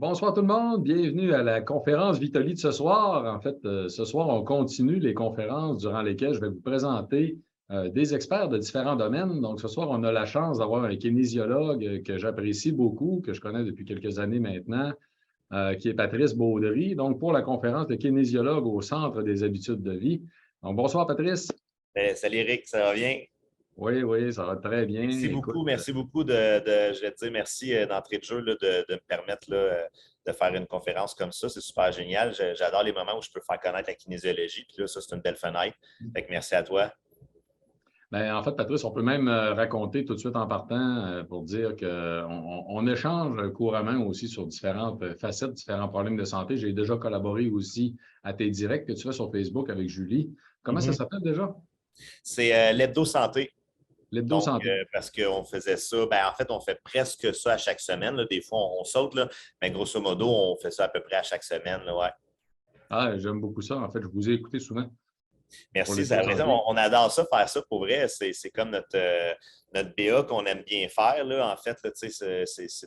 Bonsoir tout le monde, bienvenue à la conférence Vitali de ce soir. En fait, ce soir, on continue les conférences durant lesquelles je vais vous présenter des experts de différents domaines. Donc, ce soir, on a la chance d'avoir un kinésiologue que j'apprécie beaucoup, que je connais depuis quelques années maintenant, qui est Patrice Baudry. Donc, pour la conférence de kinésiologue au Centre des habitudes de vie. Donc, bonsoir Patrice. Salut Eric, ça va bien? Oui, oui, ça va très bien. Écoute, Merci beaucoup je vais te dire merci d'entrée de jeu là, de me permettre de faire une conférence comme ça. C'est super génial. J'adore les moments où je peux faire connaître la kinésiologie. Puis là, ça, c'est une belle fenêtre. Fait que merci à toi. ben, en fait, Patrice, on peut même raconter tout de suite en partant pour dire qu'on échange couramment aussi sur différentes facettes, différents problèmes de santé. J'ai déjà collaboré aussi à tes directs que tu fais sur Facebook avec Julie. Comment ça Mhm. s'appelle déjà? C'est l'hebdo santé. L'hebdo Donc, santé. parce qu'on faisait ça, en fait, on fait presque ça à chaque semaine. Là. Des fois, on saute, là, mais grosso modo, on fait ça à peu près à chaque semaine. Là, ouais. Ah, j'aime beaucoup ça. En fait, je vous ai écouté souvent pour Merci, ça l'hebdo a raison. santé. On adore ça, faire ça pour vrai. C'est comme notre BA qu'on aime bien faire. Là. En fait, là, c'est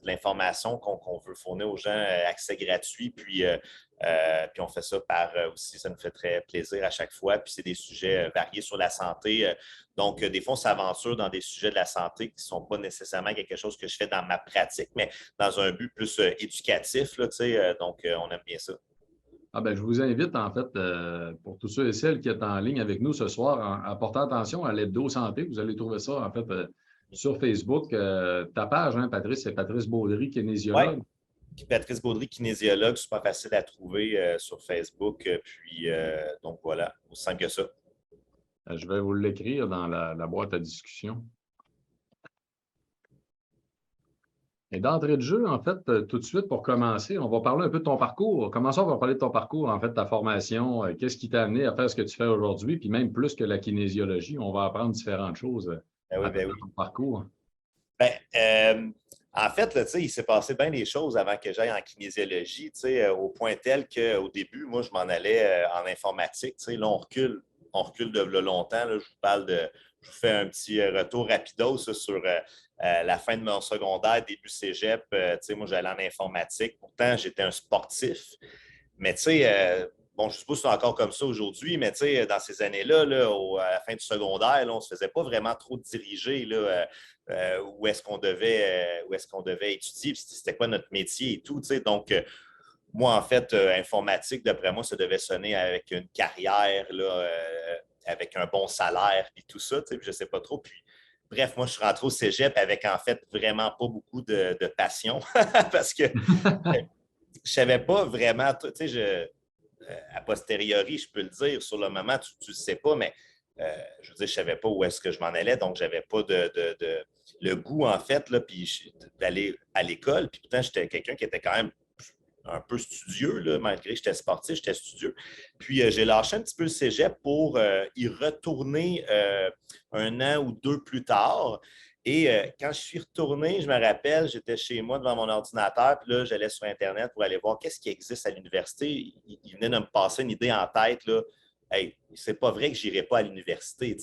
de l'information qu'on veut fournir aux gens, accès gratuit. Puis on fait ça par aussi, ça nous fait très plaisir à chaque fois. Puis c'est des sujets variés sur la santé. Donc, des fois, on s'aventure dans des sujets de la santé qui ne sont pas nécessairement quelque chose que je fais dans ma pratique, mais dans un but plus éducatif. Là, on aime bien ça. Ah ben, je vous invite, en fait, pour tous ceux et celles qui sont en ligne avec nous ce soir, à porter attention à l'hebdo santé. Vous allez trouver ça, en fait, sur Facebook. Ta page, hein, Patrice, c'est Patrice Baudry, Oui. kinésiologue. Patrice Baudry, kinésiologue, super facile à trouver sur Facebook. Donc voilà, aussi simple que ça. Je vais vous l'écrire dans la boîte à discussion. Et d'entrée de jeu, en fait, tout de suite, pour commencer, on va parler un peu de ton parcours. Commençons par parler de ton parcours, en fait, ta formation. Qu'est-ce qui t'a amené à faire ce que tu fais aujourd'hui? Puis même plus que la kinésiologie, on va apprendre différentes choses Ben à oui, ben travers oui. ton parcours. Ben, euh, En fait, là, il s'est passé bien des choses avant que j'aille en kinésiologie, au point tel qu'au début, moi, je m'en allais en informatique. Là, on recule de là, longtemps. Là, je vous fais un petit retour rapido ça, sur la fin de mon secondaire, début cégep. Moi, j'allais en informatique. Pourtant, j'étais un sportif. Mais bon, je ne sais pas si c'est encore comme ça aujourd'hui, mais dans ces années-là, à la fin du secondaire, là, on ne se faisait pas vraiment trop diriger là, où est-ce qu'on devait étudier, puis c'était quoi notre métier et tout. Donc, moi, en fait, informatique, d'après moi, ça devait sonner avec une carrière, là, avec un bon salaire, puis tout ça, puis je ne sais pas trop. Puis, bref, moi, je suis rentré au cégep avec, en fait, vraiment pas beaucoup de passion, parce que je ne savais pas vraiment, a posteriori, je peux le dire, sur le moment, tu ne le sais pas, mais je veux dire, je ne savais pas où est-ce que je m'en allais, donc je n'avais pas le goût, en fait, là, puis d'aller à l'école. Puis pourtant, j'étais quelqu'un qui était quand même un peu studieux, là, malgré que j'étais sportif, j'étais studieux. Puis j'ai lâché un petit peu le cégep pour y retourner un an ou deux plus tard. Et quand je suis retourné, je me rappelle, j'étais chez moi devant mon ordinateur, puis là, j'allais sur Internet pour aller voir qu'est-ce qui existe à l'université. Il venait de me passer une idée en tête, là. Hey, c'est pas vrai que je n'irai pas à l'université.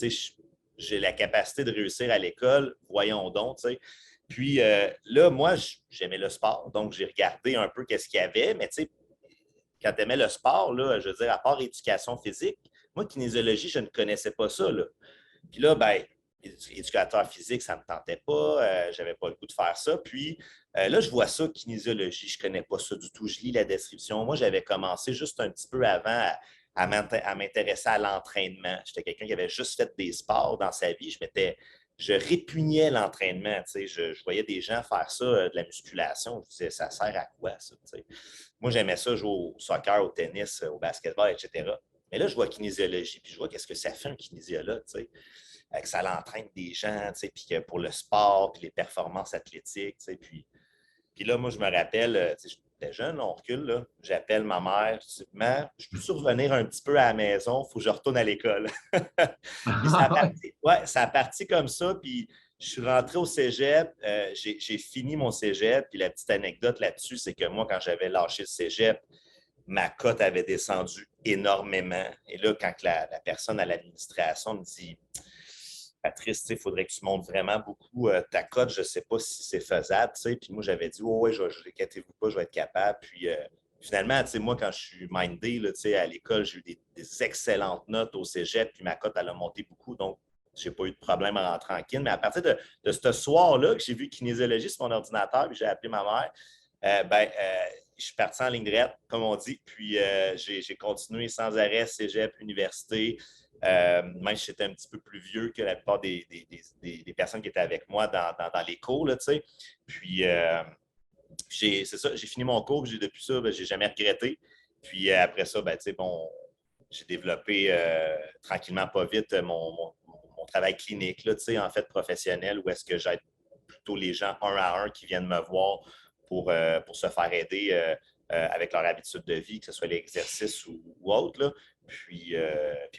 J'ai la capacité de réussir à l'école, voyons donc. Tu sais. Puis là, moi, j'aimais le sport, donc j'ai regardé un peu qu'est-ce qu'il y avait, mais tu sais, quand tu aimais le sport, là, je veux dire, à part éducation physique, moi, kinésiologie, je ne connaissais pas ça. Là. Puis là, ben, éducateur physique, ça ne me tentait pas, je n'avais pas le goût de faire ça. Puis là, je vois ça, kinésiologie, je ne connais pas ça du tout. Je lis la description. Moi, j'avais commencé juste un petit peu avant à m'intéresser à l'entraînement. J'étais quelqu'un qui avait juste fait des sports dans sa vie. Je répugnais l'entraînement. Je voyais des gens faire ça, de la musculation. Je disais, ça sert à quoi, ça? T'sais? Moi, j'aimais ça, jouer au soccer, au tennis, au basketball, etc. Mais là, je vois kinésiologie, puis je vois qu'est-ce que ça fait un kinésiologue, que ça l'entraîne des gens, puis que pour le sport, puis les performances athlétiques, puis là, moi, je me rappelle, j'étais jeune, on recule, là, j'appelle ma mère, je dis, Maman, je peux survenir un petit peu à la maison, il faut que je retourne à l'école. Puis ça a parti comme ça, puis je suis rentré au cégep, j'ai fini mon cégep, puis la petite anecdote là-dessus, c'est que moi, quand j'avais lâché le cégep, ma cote avait descendu énormément. Et là, quand la personne à l'administration me dit Patrice, il faudrait que tu montes vraiment beaucoup ta cote. Je ne sais pas si c'est faisable. Puis moi, j'avais dit, oh, ouais, inquiétez-vous pas, je vais être capable. Puis finalement, moi, quand je suis mindé, là, à l'école, j'ai eu des excellentes notes au cégep, puis ma cote, elle a monté beaucoup. Donc, je n'ai pas eu de problème à rentrer en kin. Mais à partir de ce soir-là, que j'ai vu kinésiologie sur mon ordinateur, puis j'ai appelé ma mère, je suis parti en ligne droite, comme on dit. Puis j'ai continué sans arrêt, cégep, université. Même si j'étais un petit peu plus vieux que la plupart des personnes qui étaient avec moi dans les cours. Là, puis, c'est ça, j'ai fini mon cours. Depuis ça, je n'ai jamais regretté. Puis après ça, j'ai développé tranquillement, pas vite, mon travail clinique, là, en fait, professionnel, où est-ce que j'aide plutôt les gens un à un qui viennent me voir pour se faire aider avec leur habitude de vie, que ce soit l'exercice ou autre. Là. Puis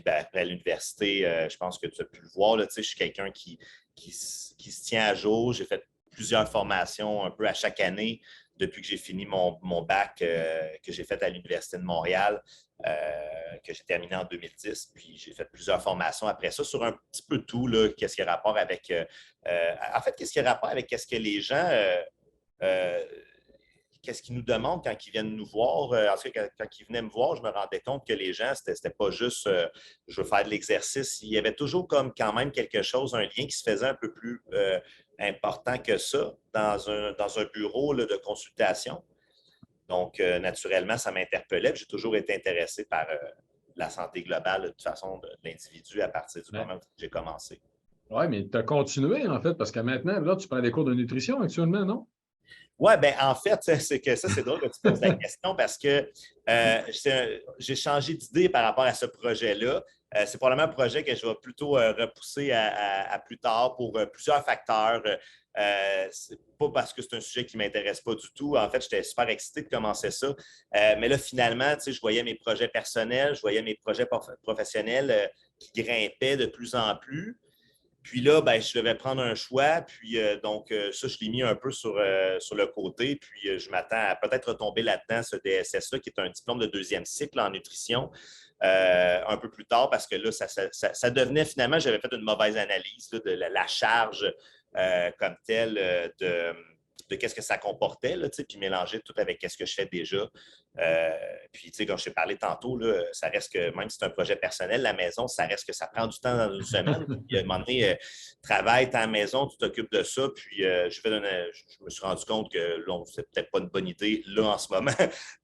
après l'université, je pense que tu as pu le voir, là, je suis quelqu'un qui se tient à jour. J'ai fait plusieurs formations un peu à chaque année depuis que j'ai fini mon bac que j'ai fait à l'Université de Montréal, que j'ai terminé en 2010. Puis j'ai fait plusieurs formations après ça sur un petit peu tout, qu'est-ce qui a rapport avec... en fait, qu'est-ce qui a rapport avec qu'est-ce que les gens... qu'est-ce qu'ils nous demandent quand ils viennent nous voir. En tout cas, quand ils venaient me voir, je me rendais compte que les gens, c'était pas juste je veux faire de l'exercice. Il y avait toujours comme quand même quelque chose, un lien qui se faisait un peu plus important que ça dans un bureau là, de consultation. Donc, naturellement, ça m'interpellait. J'ai toujours été intéressé par la santé globale de toute façon de l'individu à partir du moment où j'ai commencé. Oui, mais tu as continué, en fait, parce que maintenant, là, tu prends des cours de nutrition actuellement, non? Oui, bien, en fait, c'est drôle que tu poses la question parce que j'ai changé d'idée par rapport à ce projet-là. C'est probablement un projet que je vais plutôt repousser à plus tard pour plusieurs facteurs. C'est pas parce que c'est un sujet qui ne m'intéresse pas du tout. En fait, j'étais super excité de commencer ça. Mais là, finalement, je voyais mes projets personnels, je voyais mes projets professionnels qui grimpaient de plus en plus. Puis là, je devais prendre un choix. Puis donc, ça, je l'ai mis un peu sur le côté. Puis je m'attends à peut-être retomber là-dedans, ce DSS-là, qui est un diplôme de deuxième cycle en nutrition, un peu plus tard, parce que là, ça devenait finalement, j'avais fait une mauvaise analyse là, de la charge comme telle de qu'est-ce que ça comportait, là, puis mélanger tout avec ce que je fais déjà. Puis, comme je t'ai parlé tantôt, là, ça reste que, même si c'est un projet personnel, la maison, ça reste que ça prend du temps dans une semaine. Puis, à un moment donné, travaille, t'es à la maison, tu t'occupes de ça. Puis, je me suis rendu compte que là, c'est peut-être pas une bonne idée là en ce moment.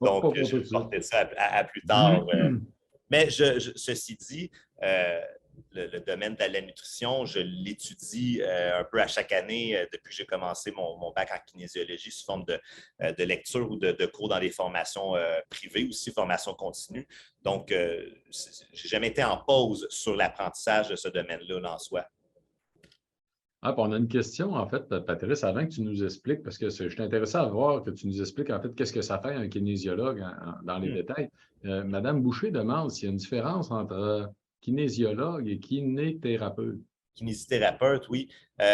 Donc, je vais porter ça à plus tard. Mais ceci dit, le domaine de la nutrition, je l'étudie un peu à chaque année depuis que j'ai commencé mon bac en kinésiologie sous forme de lecture ou de cours dans des formations privées, aussi formations continues. Donc, je n'ai jamais été en pause sur l'apprentissage de ce domaine-là en soi. Ah, on a une question, en fait, Patrice, avant que tu nous expliques, parce que je suis intéressé à voir que tu nous expliques, en fait, qu'est-ce que ça fait un kinésiologue dans les détails. Madame Boucher demande s'il y a une différence entre kinésiologue et kinésithérapeute. Kinésithérapeute, oui.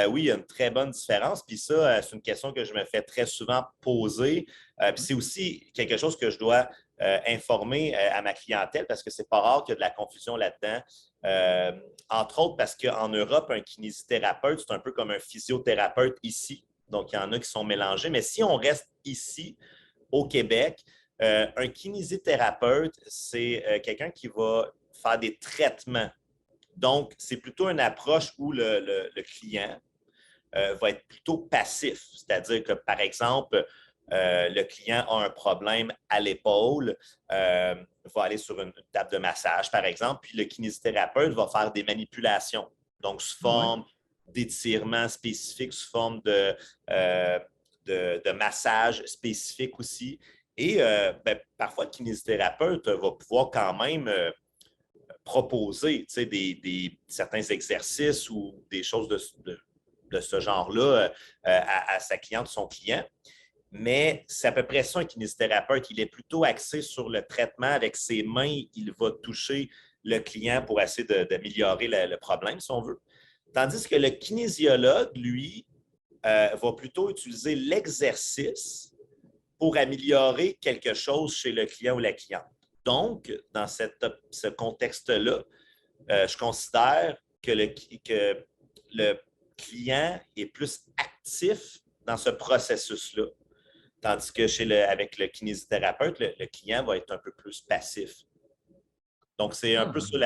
Oui, il y a une très bonne différence. Puis ça, c'est une question que je me fais très souvent poser. Puis c'est aussi quelque chose que je dois informer à ma clientèle parce que c'est pas rare qu'il y a de la confusion là-dedans. Entre autres parce qu'en Europe, un kinésithérapeute, c'est un peu comme un physiothérapeute ici. Donc, il y en a qui sont mélangés. Mais si on reste ici, au Québec, un kinésithérapeute, c'est quelqu'un qui va faire des traitements. Donc, c'est plutôt une approche où le client va être plutôt passif. C'est-à-dire que, par exemple, le client a un problème à l'épaule, va aller sur une table de massage, par exemple, puis le kinésithérapeute va faire des manipulations. Donc, sous forme d'étirement spécifique, sous forme de massage spécifique aussi. Et parfois, le kinésithérapeute va pouvoir quand même proposer certains exercices ou des choses de ce genre-là à sa cliente, son client. Mais c'est à peu près ça un kinésithérapeute. Il est plutôt axé sur le traitement avec ses mains. Il va toucher le client pour essayer d'améliorer le problème, si on veut. Tandis que le kinésiologue, lui, va plutôt utiliser l'exercice pour améliorer quelque chose chez le client ou la cliente. Donc, dans ce contexte-là, je considère que le client est plus actif dans ce processus-là. Tandis que avec le kinésithérapeute, le client va être un peu plus passif. Donc, c'est un peu ça,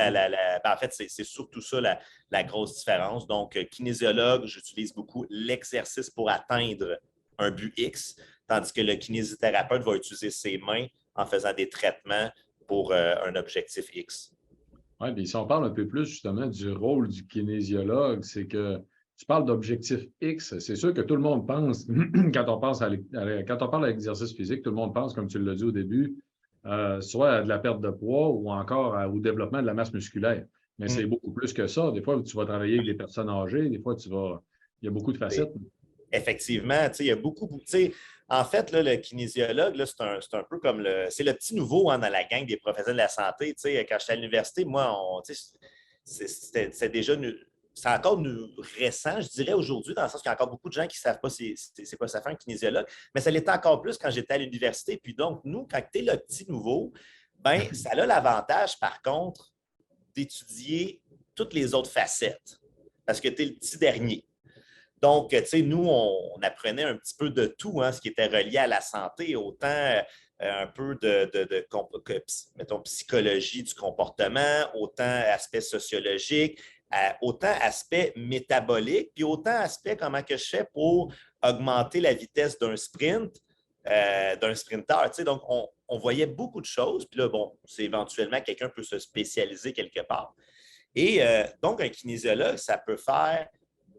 en fait, c'est surtout ça la grosse différence. Donc, kinésiologue, j'utilise beaucoup l'exercice pour atteindre un but X, tandis que le kinésithérapeute va utiliser ses mains en faisant des traitements pour un objectif X. Oui, puis si on parle un peu plus justement du rôle du kinésiologue, c'est que tu parles d'objectif X. C'est sûr que tout le monde pense, quand on pense quand on parle d'exercice physique, tout le monde pense, comme tu l'as dit au début, soit à de la perte de poids ou encore au développement de la masse musculaire. Mais c'est beaucoup plus que ça. Des fois, tu vas travailler avec des personnes âgées, des fois, il y a beaucoup de facettes. Effectivement, il y a beaucoup, en fait, là, le kinésiologue, là, c'est un peu comme c'est le petit nouveau dans la gang des professionnels de la santé. Quand j'étais à l'université, moi, c'était déjà c'est encore récent, je dirais, aujourd'hui, dans le sens qu'il y a encore beaucoup de gens qui ne savent pas c'est quoi ça fait un kinésiologue, mais ça l'était encore plus quand j'étais à l'université. Puis donc, nous, quand tu es le petit nouveau, ben, ça a l'avantage, par contre, d'étudier toutes les autres facettes, parce que tu es le petit dernier. Donc, tu sais, nous, on apprenait un petit peu de tout, ce qui était relié à la santé, autant un peu mettons, psychologie du comportement, autant aspect sociologique, autant aspect métabolique, puis autant aspect comment que je fais pour augmenter la vitesse d'un sprint, d'un sprinter. Tu sais, donc, on voyait beaucoup de choses, puis là, bon, c'est éventuellement quelqu'un peut se spécialiser quelque part. Et donc, un kinésiologue, ça peut faire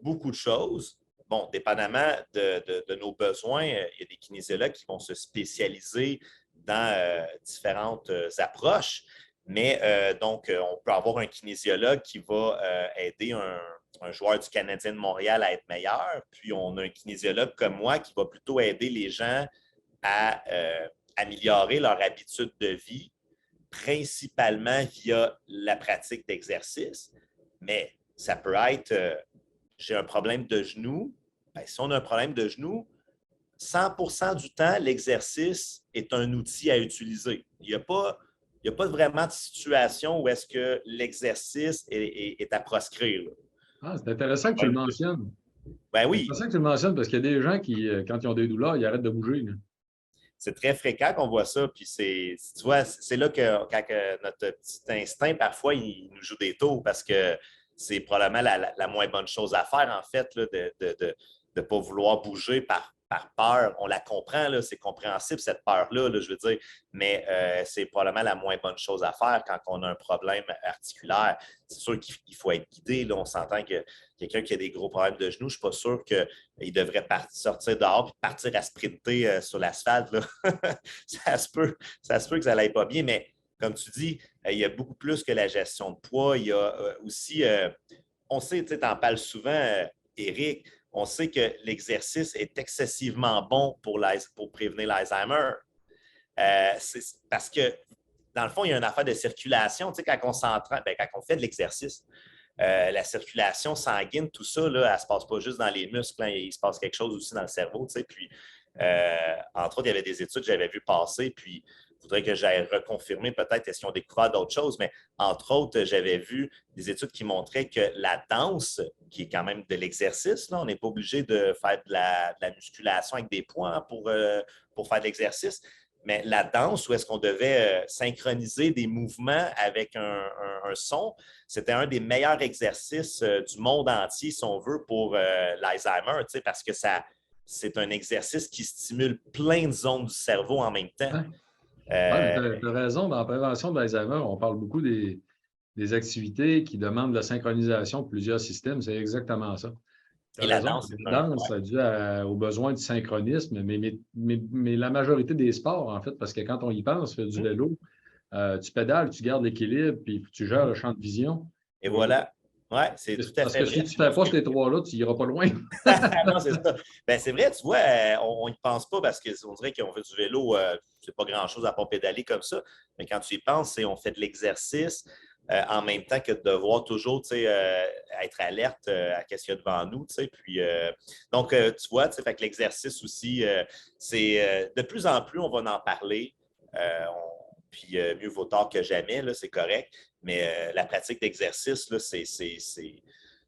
beaucoup de choses. Bon, dépendamment de nos besoins, il y a des kinésiologues qui vont se spécialiser dans différentes approches, mais donc, on peut avoir un kinésiologue qui va aider un joueur du Canadien de Montréal à être meilleur, puis on a un kinésiologue comme moi qui va plutôt aider les gens à améliorer leur habitude de vie, principalement via la pratique d'exercice, mais ça peut être j'ai un problème de genou. Bien, si on a un problème de genou, 100% du temps, l'exercice est un outil à utiliser. Il n'y a pas vraiment de situation où est-ce que l'exercice est à proscrire. Ah, c'est intéressant que tu le mentionnes. Ben oui. C'est intéressant que tu le mentionnes parce qu'il y a des gens qui, quand ils ont des douleurs, ils arrêtent de bouger. Là. C'est très fréquent qu'on voit ça. Puis tu vois, c'est là que quand notre petit instinct, parfois, il nous joue des tours parce que c'est probablement la moins bonne chose à faire, en fait, là, de ne pas vouloir bouger par peur. On la comprend, là, c'est compréhensible, cette peur-là, là, je veux dire, mais c'est probablement la moins bonne chose à faire quand on a un problème articulaire. C'est sûr qu'il faut être guidé. Là, on s'entend que quelqu'un qui a des gros problèmes de genoux, je ne suis pas sûr qu'il devrait sortir dehors et partir à sprinter sur l'asphalte. ça se peut que ça n'aille pas bien, mais comme tu dis, il y a beaucoup plus que la gestion de poids. Il y a aussi, on sait, tu en parles souvent, Éric, on sait que l'exercice est excessivement bon pour prévenir l'Alzheimer. C'est parce que, dans le fond, il y a une affaire de circulation. Tu sais, quand on fait de l'exercice, la circulation sanguine, tout ça, là, elle ne se passe pas juste dans les muscles. Hein, il se passe quelque chose aussi dans le cerveau. Tu sais, puis, entre autres, il y avait des études que j'avais vues passer, puis il faudrait que j'aille reconfirmer peut-être est-ce qu'ils ont découvert d'autres choses, mais entre autres, j'avais vu des études qui montraient que la danse, qui est quand même de l'exercice, là, on n'est pas obligé de faire de la musculation avec des poids pour faire de l'exercice, mais la danse, où est-ce qu'on devait synchroniser des mouvements avec un son, c'était un des meilleurs exercices du monde entier, si on veut, pour l'Alzheimer, parce que c'est un exercice qui stimule plein de zones du cerveau en même temps. Ouais. Tu as raison. Dans la prévention de l'Alzheimer, on parle beaucoup des activités qui demandent la synchronisation de plusieurs systèmes. C'est exactement ça. Tu as raison. La danse, ça dû aux besoins du synchronisme, mais la majorité des sports, en fait, parce que quand on y pense, tu fais du vélo, tu pédales, tu gardes l'équilibre, puis tu gères le champ de vision. Et voilà. Oui, c'est tout à fait vrai. Parce que si tu ne fais pas ces trois-là, tu n'iras pas loin. Non, c'est ça. Ben, c'est vrai, tu vois, on n'y pense pas parce qu'on dirait qu'on fait du vélo, c'est pas grand-chose à pas pédaler comme ça. Mais quand tu y penses, on fait de l'exercice en même temps que de devoir toujours être alerte à ce qu'il y a devant nous. Puis, donc, tu vois, fait que l'exercice aussi, c'est de plus en plus, on va en parler. Puis mieux vaut tard que jamais, c'est correct. Mais la pratique d'exercice, là,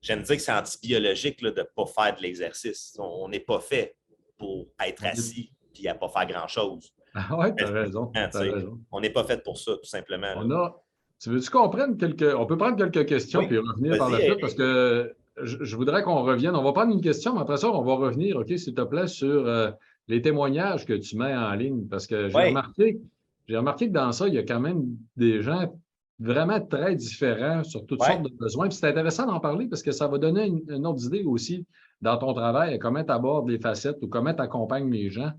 j'aime dire que c'est antibiologique là, de ne pas faire de l'exercice. On n'est pas fait pour être assis et à ne pas faire grand-chose. Ah ouais, tu as raison. On n'est pas fait pour ça, tout simplement. On a. Tu veux-tu qu'on prenne quelques. On peut prendre quelques questions Oui, puis revenir par la vas-y, suite parce que je voudrais qu'on revienne. On va prendre une question, mais après ça, on va revenir, OK, s'il te plaît, sur les témoignages que tu mets en ligne. Parce que oui, j'ai remarqué que dans ça, il y a quand même des gens vraiment très différents sur toutes oui. sortes de besoins. Puis c'est intéressant d'en parler parce que ça va donner une autre idée aussi dans ton travail, comment tu abordes les facettes ou comment tu accompagnes les gens.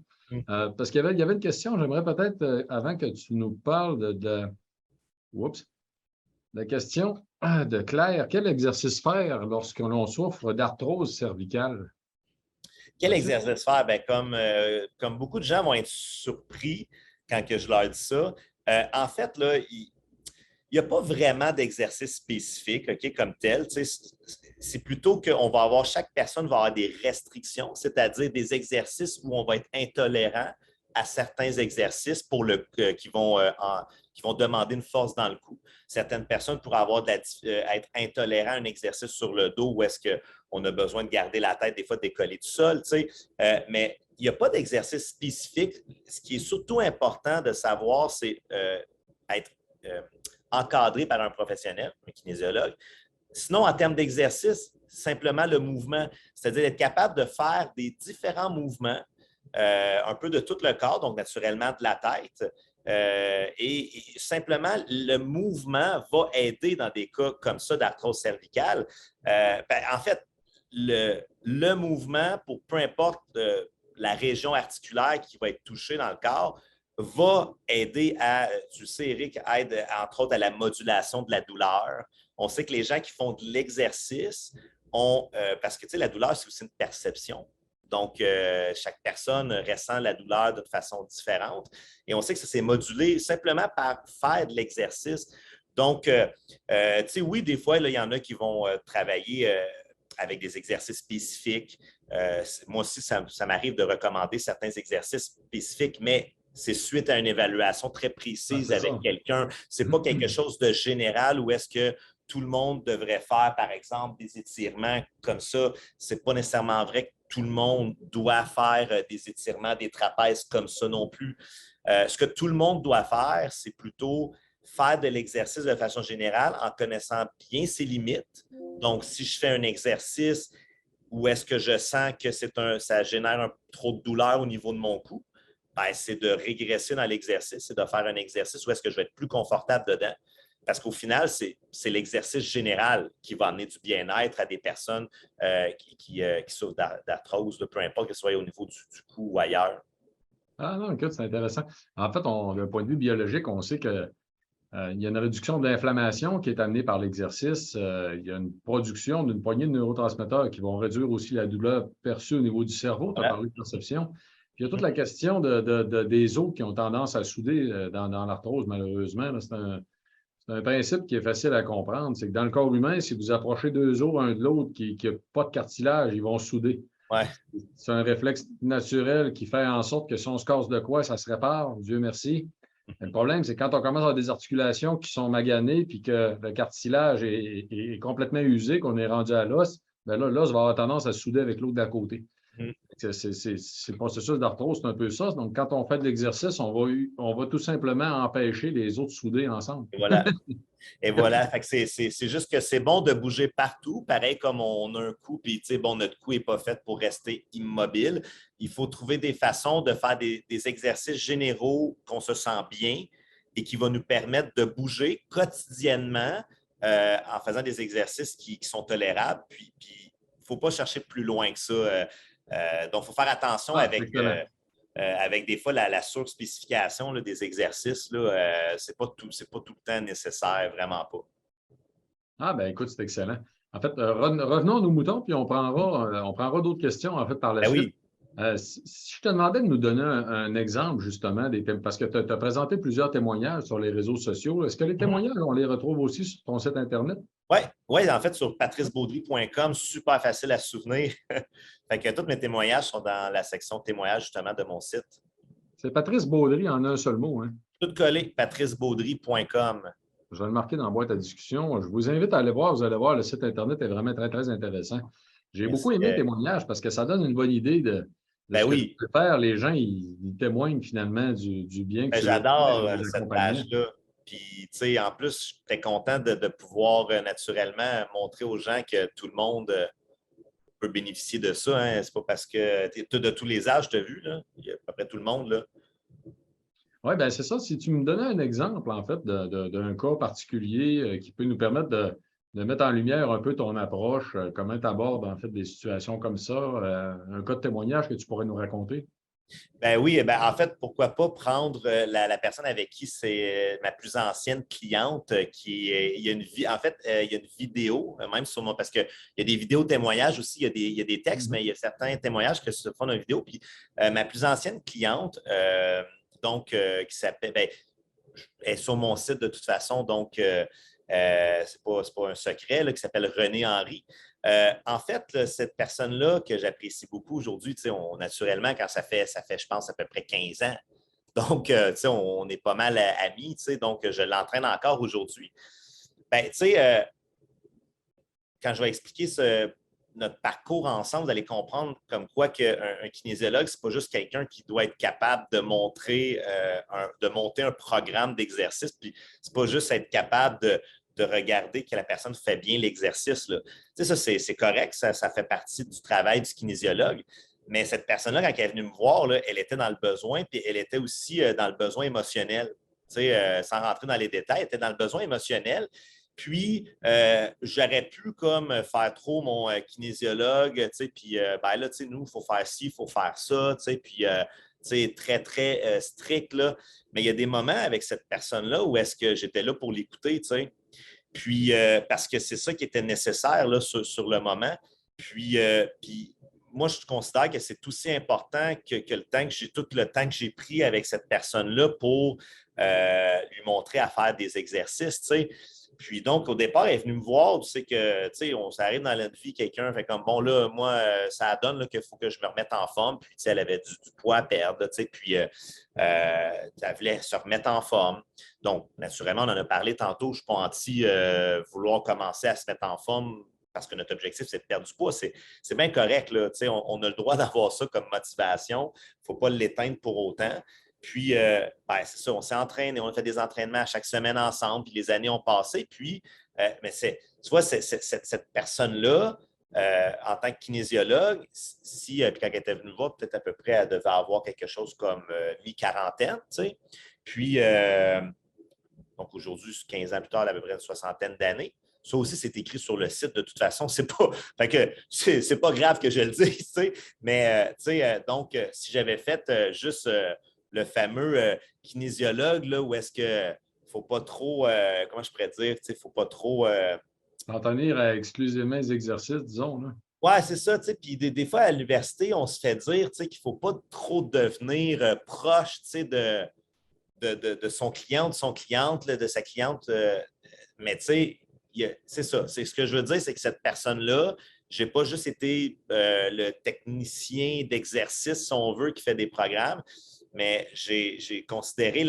Parce qu'il y avait une question, j'aimerais peut-être, avant que tu nous parles Oups. La question de Claire, quel exercice faire lorsque l'on souffre d'arthrose cervicale? Quel Vois-tu? exercice faire? Ben, comme beaucoup de gens vont être surpris quand que je leur dis ça, en fait, là, il n'y a pas vraiment d'exercice spécifique, OK, comme tel. C'est plutôt qu'on va avoir, chaque personne va avoir des restrictions, c'est-à-dire des exercices où on va être intolérant à certains exercices qui vont demander une force dans le cou. Certaines personnes pourraient être intolérants à un exercice sur le dos où est-ce qu'on a besoin de garder la tête des fois décollée du sol, mais il n'y a pas d'exercice spécifique. Ce qui est surtout important de savoir, c'est être encadré par un professionnel, un kinésiologue. Sinon, en termes d'exercice, simplement le mouvement, c'est-à-dire être capable de faire des différents mouvements, un peu de tout le corps, donc naturellement de la tête. Et simplement, le mouvement va aider dans des cas comme ça d'arthrose cervicale. En fait, le mouvement, pour peu importe la région articulaire qui va être touchée dans le corps, va aider tu sais, Eric, aide entre autres à la modulation de la douleur. On sait que les gens qui font de l'exercice parce que tu sais, la douleur, c'est aussi une perception. Donc, chaque personne ressent la douleur d'une façon différente. Et on sait que ça s'est modulé simplement par faire de l'exercice. Donc, tu sais, oui, des fois, il y en a qui vont travailler avec des exercices spécifiques. Moi aussi, ça m'arrive de recommander certains exercices spécifiques, mais c'est suite à une évaluation très précise avec quelqu'un. Ce n'est pas quelque chose de général où est-ce que tout le monde devrait faire, par exemple, des étirements comme ça. Ce n'est pas nécessairement vrai que tout le monde doit faire des étirements, des trapèzes comme ça non plus. Ce que tout le monde doit faire, c'est plutôt faire de l'exercice de façon générale en connaissant bien ses limites. Donc, si je fais un exercice où est-ce que je sens que ça génère trop de douleur au niveau de mon cou, ben, c'est de régresser dans l'exercice, c'est de faire un exercice où est-ce que je vais être plus confortable dedans. Parce qu'au final, c'est l'exercice général qui va amener du bien-être à des personnes qui souffrent d'arthrose, peu importe que ce soit au niveau du cou ou ailleurs. Ah non, écoute, c'est intéressant. En fait, d'un point de vue biologique, on sait que il y a une réduction de l'inflammation qui est amenée par l'exercice. Il y a une production d'une poignée de neurotransmetteurs qui vont réduire aussi la douleur perçue au niveau du cerveau. Tu as parlé de perception. Puis il y a toute la question des os qui ont tendance à souder dans l'arthrose, malheureusement. C'est un principe qui est facile à comprendre. C'est que dans le corps humain, si vous approchez deux os un de l'autre qui n'a pas de cartilage, ils vont souder. Ouais. C'est un réflexe naturel qui fait en sorte que si on se casse de quoi, ça se répare, Dieu merci. Le problème, c'est quand on commence à avoir des articulations qui sont maganées puis que le cartilage est complètement usé, qu'on est rendu à l'os, bien là, l'os va avoir tendance à souder avec l'autre d'à côté. C'est le processus d'arthrose, c'est un peu ça. Donc, quand on fait de l'exercice, on va tout simplement empêcher les os de souder ensemble. Et voilà. Et voilà, c'est juste que c'est bon de bouger partout, pareil comme on a un cou, puis bon, notre cou n'est pas fait pour rester immobile. Il faut trouver des façons de faire des exercices généraux qu'on se sent bien et qui vont nous permettre de bouger quotidiennement en faisant des exercices qui sont tolérables. Puis il ne faut pas chercher plus loin que ça. Donc, il faut faire attention avec des fois la surspécification des exercices, ce n'est pas tout le temps nécessaire, vraiment pas. Ah, ben écoute, c'est excellent. En fait, revenons à nos moutons, puis on prendra d'autres questions, en fait, par la Ben suite. oui. Si je te demandais de nous donner un exemple, justement, parce que tu as présenté plusieurs témoignages sur les réseaux sociaux. Est-ce que les témoignages, on les retrouve aussi sur ton site Internet? Oui, en fait, sur patricebaudry.com, super facile à se souvenir. Fait que tous mes témoignages sont dans la section témoignages, justement, de mon site. C'est Patrice Baudry en un seul mot, hein? Tout collé, patricebaudry.com. Je vais le marquer dans la boîte à discussion. Je vous invite à aller voir. Vous allez voir, le site Internet est vraiment très, très intéressant. J'ai beaucoup aimé le témoignage parce que ça donne une bonne idée de Ben ce que tu oui, peux faire. Les gens, ils témoignent finalement du bien que ben tu leur fais j'adore en les cette accompagnant. page-là. Puis, tu sais, en plus, j'étais content de pouvoir naturellement montrer aux gens que tout le monde peut bénéficier de ça. Hein. C'est pas parce que tu es de tous les âges, tu as vu, là. Il y a à peu près tout le monde, là. Oui, bien c'est ça. Si tu me donnais un exemple, en fait, d'un cas particulier qui peut nous permettre de mettre en lumière un peu ton approche, comment tu abordes, en fait, des situations comme ça, un cas de témoignage que tu pourrais nous raconter. Ben oui, ben en fait, pourquoi pas prendre la personne avec qui c'est ma plus ancienne cliente il y a une en fait, il y a une vidéo, même sur moi, parce qu'il y a des vidéos témoignages aussi, il y a des textes, mais il y a certains témoignages qui se font dans une vidéo. Puis ma plus ancienne cliente, qui s'appelle, ben, elle est sur mon site de toute façon, donc c'est pas un secret, là, qui s'appelle René Henry. En fait, là, cette personne-là que j'apprécie beaucoup aujourd'hui, naturellement, quand ça fait, je pense, à peu près 15 ans. Donc, on est pas mal amis, donc je l'entraîne encore aujourd'hui. Ben, quand je vais expliquer notre parcours ensemble, vous allez comprendre comme quoi qu'un kinésiologue, ce n'est pas juste quelqu'un qui doit être capable de montrer, de monter un programme d'exercice, puis ce n'est pas juste être capable de regarder que la personne fait bien l'exercice. Ça, c'est correct, ça fait partie du travail du kinésiologue. Mais cette personne-là, quand elle est venue me voir, là, elle était dans le besoin, puis elle était aussi dans le besoin émotionnel. Sans rentrer dans les détails, elle était dans le besoin émotionnel. Puis, j'aurais pu comme faire trop mon kinésiologue, puis ben là, nous, il faut faire ci, il faut faire ça, puis très, très strict, là. Mais il y a des moments avec cette personne-là où est-ce que j'étais là pour l'écouter, puis parce que c'est ça qui était nécessaire là, sur le moment. Puis moi, je considère que c'est aussi important que le temps que j'ai, tout le temps que j'ai pris avec cette personne-là pour lui montrer à faire des exercices, Puis donc, au départ, elle est venue me voir, tu sais que, on s'arrive dans notre vie, quelqu'un fait comme, bon, là, moi, ça donne qu'il faut que je me remette en forme. Puis, elle avait du poids à perdre, puis elle voulait se remettre en forme. Donc, naturellement, on en a parlé tantôt, je ne suis pas anti vouloir commencer à se mettre en forme parce que notre objectif, c'est de perdre du poids. C'est bien correct, là, on a le droit d'avoir ça comme motivation. Il ne faut pas l'éteindre pour autant. Puis, c'est ça, on s'est entraîné, on a fait des entraînements à chaque semaine ensemble, puis les années ont passé. Puis, mais tu vois, cette personne-là, en tant que kinésiologue, puis quand elle était venue voir, peut-être à peu près, elle devait avoir quelque chose comme mi-quarantaine, Puis, donc aujourd'hui, 15 ans plus tard, elle a à peu près une soixantaine d'années. Ça aussi, c'est écrit sur le site. De toute façon, c'est pas, c'est pas grave que je le dise, mais donc, si j'avais fait juste le fameux kinésiologue, là, où est-ce que faut pas trop, comment je pourrais dire, il ne faut pas trop. T'en tenir à exclusivement les exercices, disons, là. Ouais, c'est ça, Puis des fois, à l'université, on se fait dire, qu'il ne faut pas trop devenir proche, de son client, de son cliente, là, de sa cliente. Mais c'est ça. C'est ce que je veux dire, c'est que cette personne-là, je n'ai pas juste été le technicien d'exercice, si on veut, qui fait des programmes, mais j'ai considéré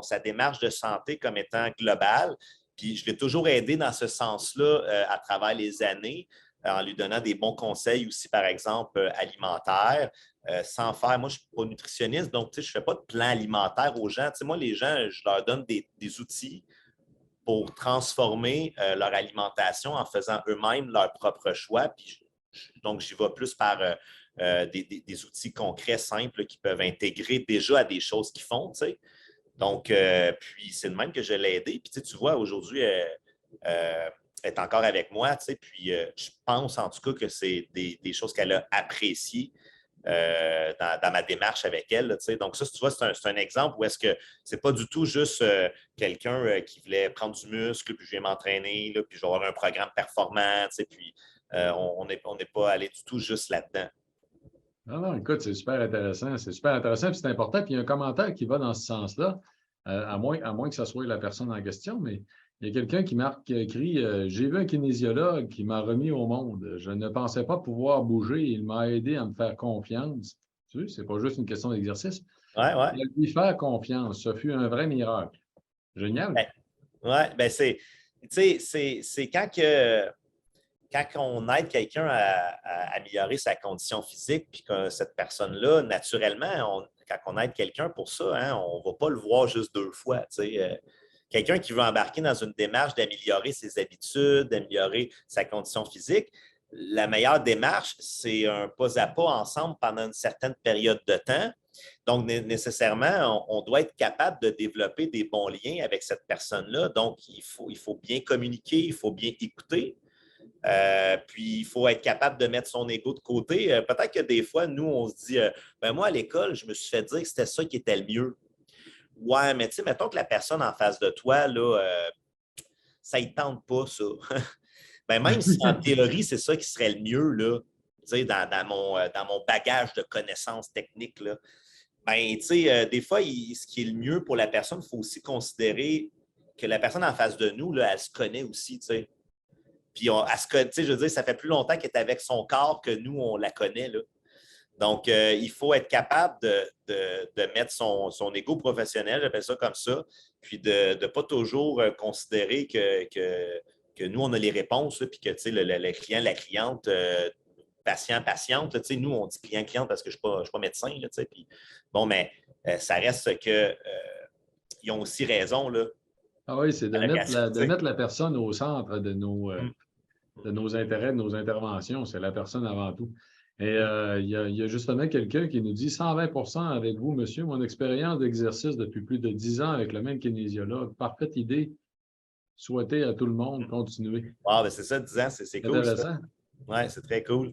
sa démarche de santé comme étant globale. Puis je l'ai toujours aidé dans ce sens-là à travers les années, en lui donnant des bons conseils aussi, par exemple, alimentaires. Sans faire, moi, je ne suis pas nutritionniste, donc je ne fais pas de plan alimentaire aux gens. Moi, les gens, je leur donne des outils pour transformer leur alimentation en faisant eux-mêmes leur propre choix. Puis, donc, j'y vais plus par des outils concrets, simples, qui peuvent intégrer déjà à des choses qu'ils font. Donc, puis c'est de même que je l'ai aidé. Puis tu vois, aujourd'hui, elle est encore avec moi, puis je pense en tout cas que c'est des choses qu'elle a appréciées dans ma démarche avec elle. Donc, ça, tu vois, c'est un exemple où est-ce que c'est pas du tout juste quelqu'un qui voulait prendre du muscle, puis je viens m'entraîner, puis je vais avoir un programme performant, puis on n'est pas allé du tout juste là-dedans. Non, non, écoute, c'est super intéressant. C'est super intéressant, puis c'est important. Puis il y a un commentaire qui va dans ce sens-là, à moins que ce soit la personne en question, mais il y a quelqu'un qui écrit J'ai vu un kinésiologue qui m'a remis au monde. Je ne pensais pas pouvoir bouger. Il m'a aidé à me faire confiance. Tu sais, c'est pas juste une question d'exercice. Ouais, ouais. Et à lui faire confiance. Ce fut un vrai miracle. Génial. Ouais, ben tu sais, c'est quand on aide quelqu'un à améliorer sa condition physique, puis que cette personne-là, naturellement, quand on aide quelqu'un pour ça, hein, on ne va pas le voir juste 2 fois. Tu sais. Quelqu'un qui veut embarquer dans une démarche d'améliorer ses habitudes, d'améliorer sa condition physique, la meilleure démarche, c'est un pas à pas ensemble pendant une certaine période de temps. Donc, nécessairement, on doit être capable de développer des bons liens avec cette personne-là. Donc, il faut bien communiquer, il faut bien écouter. Puis, il faut être capable de mettre son ego de côté. Peut-être que des fois, nous, on se dit, ben moi, à l'école, je me suis fait dire que c'était ça qui était le mieux. Ouais, mais tu sais, mettons que la personne en face de toi, là, ça ne tente pas, ça. Ben, même si en théorie, c'est ça qui serait le mieux, là, dans mon bagage de connaissances techniques, là, ben, des fois, ce qui est le mieux pour la personne, il faut aussi considérer que la personne en face de nous, là, elle se connaît aussi, tu sais. Puis, je veux dire, ça fait plus longtemps qu'elle est avec son corps que nous, on la connaît, là. Donc, il faut être capable de mettre son ego professionnel, j'appelle ça comme ça, puis de ne pas toujours considérer que nous, on a les réponses, là, puis que le client, la cliente, patient, patiente, là, nous, on dit client, cliente parce que je ne suis pas médecin. Là, puis, bon, mais ça reste que ils ont aussi raison là, Ah oui, c'est à l'occasion. de mettre la personne au centre Mm, de nos intérêts, de nos interventions. C'est la personne avant tout. Et mm. il y a justement quelqu'un qui nous dit 120 avec vous, monsieur. Mon expérience d'exercice depuis plus de 10 ans avec le même kinésiologue. Parfaite idée. Souhaiter à tout le monde continuer. Ah, ben c'est ça, 10 ans, c'est cool, ça. Intéressant. Oui, c'est très cool.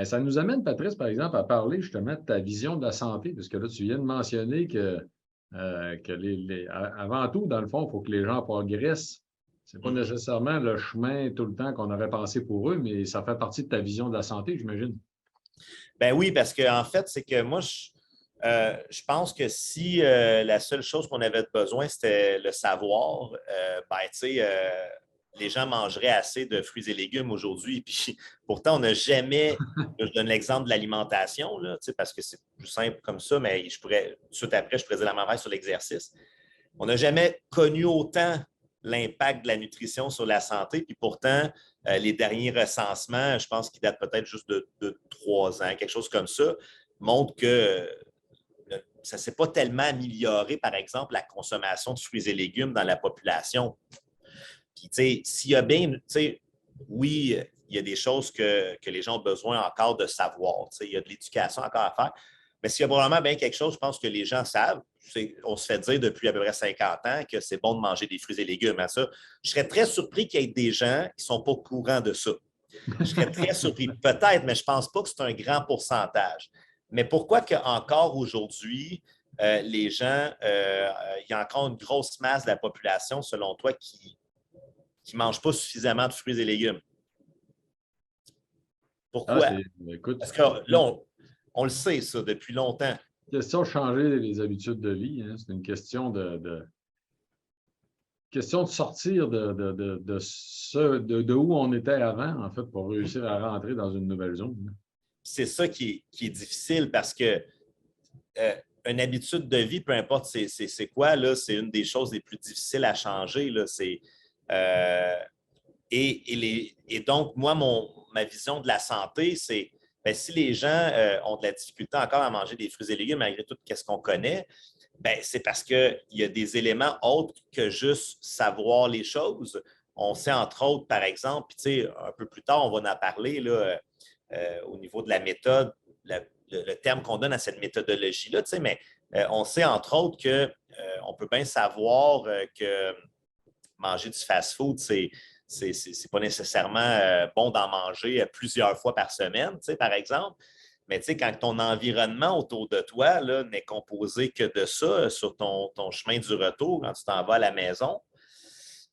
Ça nous amène, Patrice, par exemple, à parler justement de ta vision de la santé, parce que là, tu viens de mentionner que avant tout, dans le fond, il faut que les gens progressent. Ce n'est pas Mhm. nécessairement le chemin tout le temps qu'on aurait pensé pour eux, mais ça fait partie de ta vision de la santé, j'imagine. Ben oui, parce qu'en fait, c'est que moi, je pense que si la seule chose qu'on avait besoin, c'était le savoir, ben, tu sais, les gens mangeraient assez de fruits et légumes aujourd'hui. Puis pourtant, on n'a jamais, je donne l'exemple de l'alimentation, là, tu sais, parce que c'est plus simple comme ça, mais tout de suite après, je pourrais dire la même chose sur l'exercice. On n'a jamais connu autant l'impact de la nutrition sur la santé. Puis pourtant, les derniers recensements, je pense qu'ils datent peut-être juste de 3 ans, quelque chose comme ça, montrent que ça ne s'est pas tellement amélioré, par exemple, la consommation de fruits et légumes dans la population. Puis, tu sais, s'il y a bien, tu sais, oui, il y a des choses que les gens ont besoin encore de savoir. Tu sais, il y a de l'éducation encore à faire. Mais s'il y a probablement bien quelque chose, je pense que les gens savent. On se fait dire depuis à peu près 50 ans que c'est bon de manger des fruits et légumes. À ça, je serais très surpris qu'il y ait des gens qui ne sont pas au courant de ça. Je serais très surpris. Peut-être, mais je ne pense pas que c'est un grand pourcentage. Mais pourquoi qu'encore aujourd'hui, les gens, il y a encore une grosse masse de la population, selon toi, qui ne mangent pas suffisamment de fruits et légumes? Ah, Pourquoi? c'est, écoute, Parce que là, on le sait, ça, depuis longtemps. question de changer les habitudes de vie, hein. C'est une question de sortir de où on était avant, en fait, pour réussir à rentrer dans une nouvelle zone. C'est ça qui est difficile parce que une habitude de vie, peu importe c'est quoi, là, c'est une des choses les plus difficiles à changer. Là, euh, et donc, moi, ma vision de la santé, c'est ben, si les gens ont de la difficulté encore à manger des fruits et légumes malgré tout ce qu'on connaît, ben, c'est parce qu'il y a des éléments autres que juste savoir les choses. On sait entre autres, par exemple, puis un peu plus tard, on va en parler là, au niveau de la méthode, le terme qu'on donne à cette méthodologie-là, mais on sait entre autres qu'on peut bien savoir que manger du fast-food, c'est pas nécessairement bon d'en manger plusieurs fois par semaine, par exemple. Mais quand ton environnement autour de toi là, n'est composé que de ça sur ton chemin du retour, quand tu t'en vas à la maison,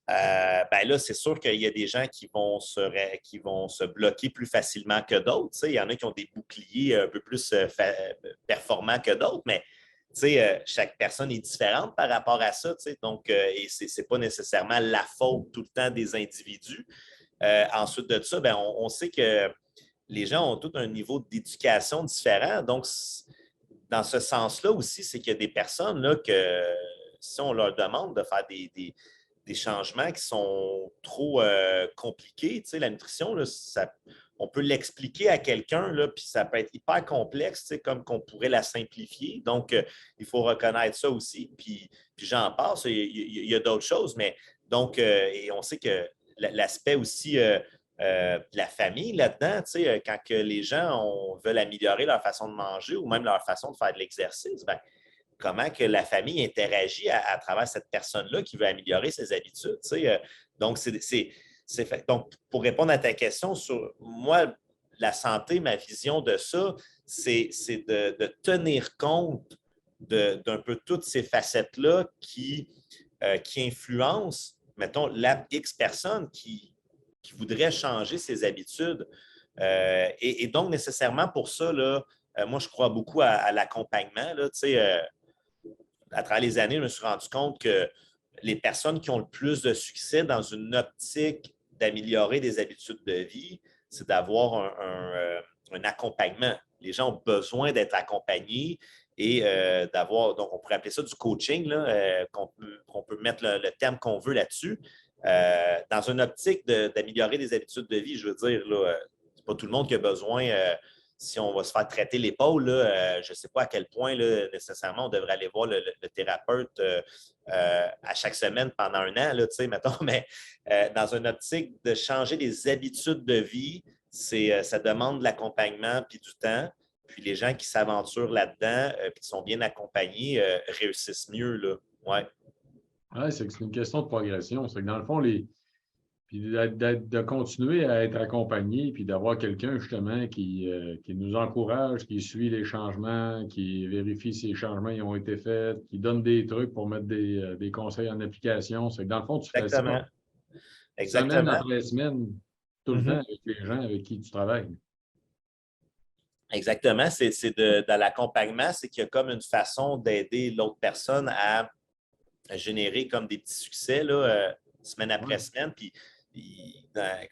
ben là, c'est sûr qu'il y a des gens qui vont se bloquer plus facilement que d'autres. Il y en a qui ont des boucliers un peu plus performants que d'autres, mais chaque personne est différente par rapport à ça. Donc, et ce n'est pas nécessairement la faute tout le temps des individus. Ensuite de ça, ben, on sait que les gens ont tout un niveau d'éducation différent. Donc, dans ce sens-là aussi, c'est qu'il y a des personnes là, que si on leur demande de faire des changements qui sont trop compliqués. Tu sais, la nutrition, là, on peut l'expliquer à quelqu'un, là, puis ça peut être hyper complexe, tu sais, comme qu'on pourrait la simplifier. Donc, il faut reconnaître ça aussi. Puis j'en passe, il y a d'autres choses, mais donc, et on sait que l'aspect aussi de la famille là-dedans, tu sais, quand que les gens veulent améliorer leur façon de manger ou même leur façon de faire de l'exercice, ben, comment que la famille interagit à travers cette personne-là qui veut améliorer ses habitudes. Tu sais. Donc, donc, pour répondre à ta question sur moi, la santé, ma vision de ça, c'est de tenir compte d'un peu toutes ces facettes-là qui influencent, mettons, la X personne qui voudrait changer ses habitudes. Et donc, nécessairement pour ça, là, moi, je crois beaucoup à l'accompagnement. Là, tu sais, à travers les années, je me suis rendu compte que les personnes qui ont le plus de succès dans une optique d'améliorer des habitudes de vie, c'est d'avoir un accompagnement. Les gens ont besoin d'être accompagnés et d'avoir, donc on pourrait appeler ça du coaching, là, qu'on peut mettre le terme qu'on veut là-dessus. Dans une optique d'améliorer des habitudes de vie, je veux dire, là, c'est pas tout le monde qui a besoin si on va se faire traiter l'épaule, je ne sais pas à quel point là, nécessairement on devrait aller voir le thérapeute à chaque semaine pendant un an, là, mettons, mais dans une optique de changer des habitudes de vie, ça demande de l'accompagnement puis du temps. Puis les gens qui s'aventurent là-dedans puis qui sont bien accompagnés réussissent mieux. Là. Ouais. Ouais, c'est une question de progression. C'est que dans le fond, puis de continuer à être accompagné, puis d'avoir quelqu'un justement qui nous encourage, qui suit les changements, qui vérifie si les changements ils ont été faits, qui donne des trucs pour mettre des conseils en application. C'est que dans le fond, tu fais ça Exactement. semaine Exactement. après semaine, tout le temps Mhm. avec les gens avec qui tu travailles. Exactement. Dans l'accompagnement, c'est qu'il y a comme une façon d'aider l'autre personne à générer comme des petits succès là, semaine après Ouais. semaine. Puis,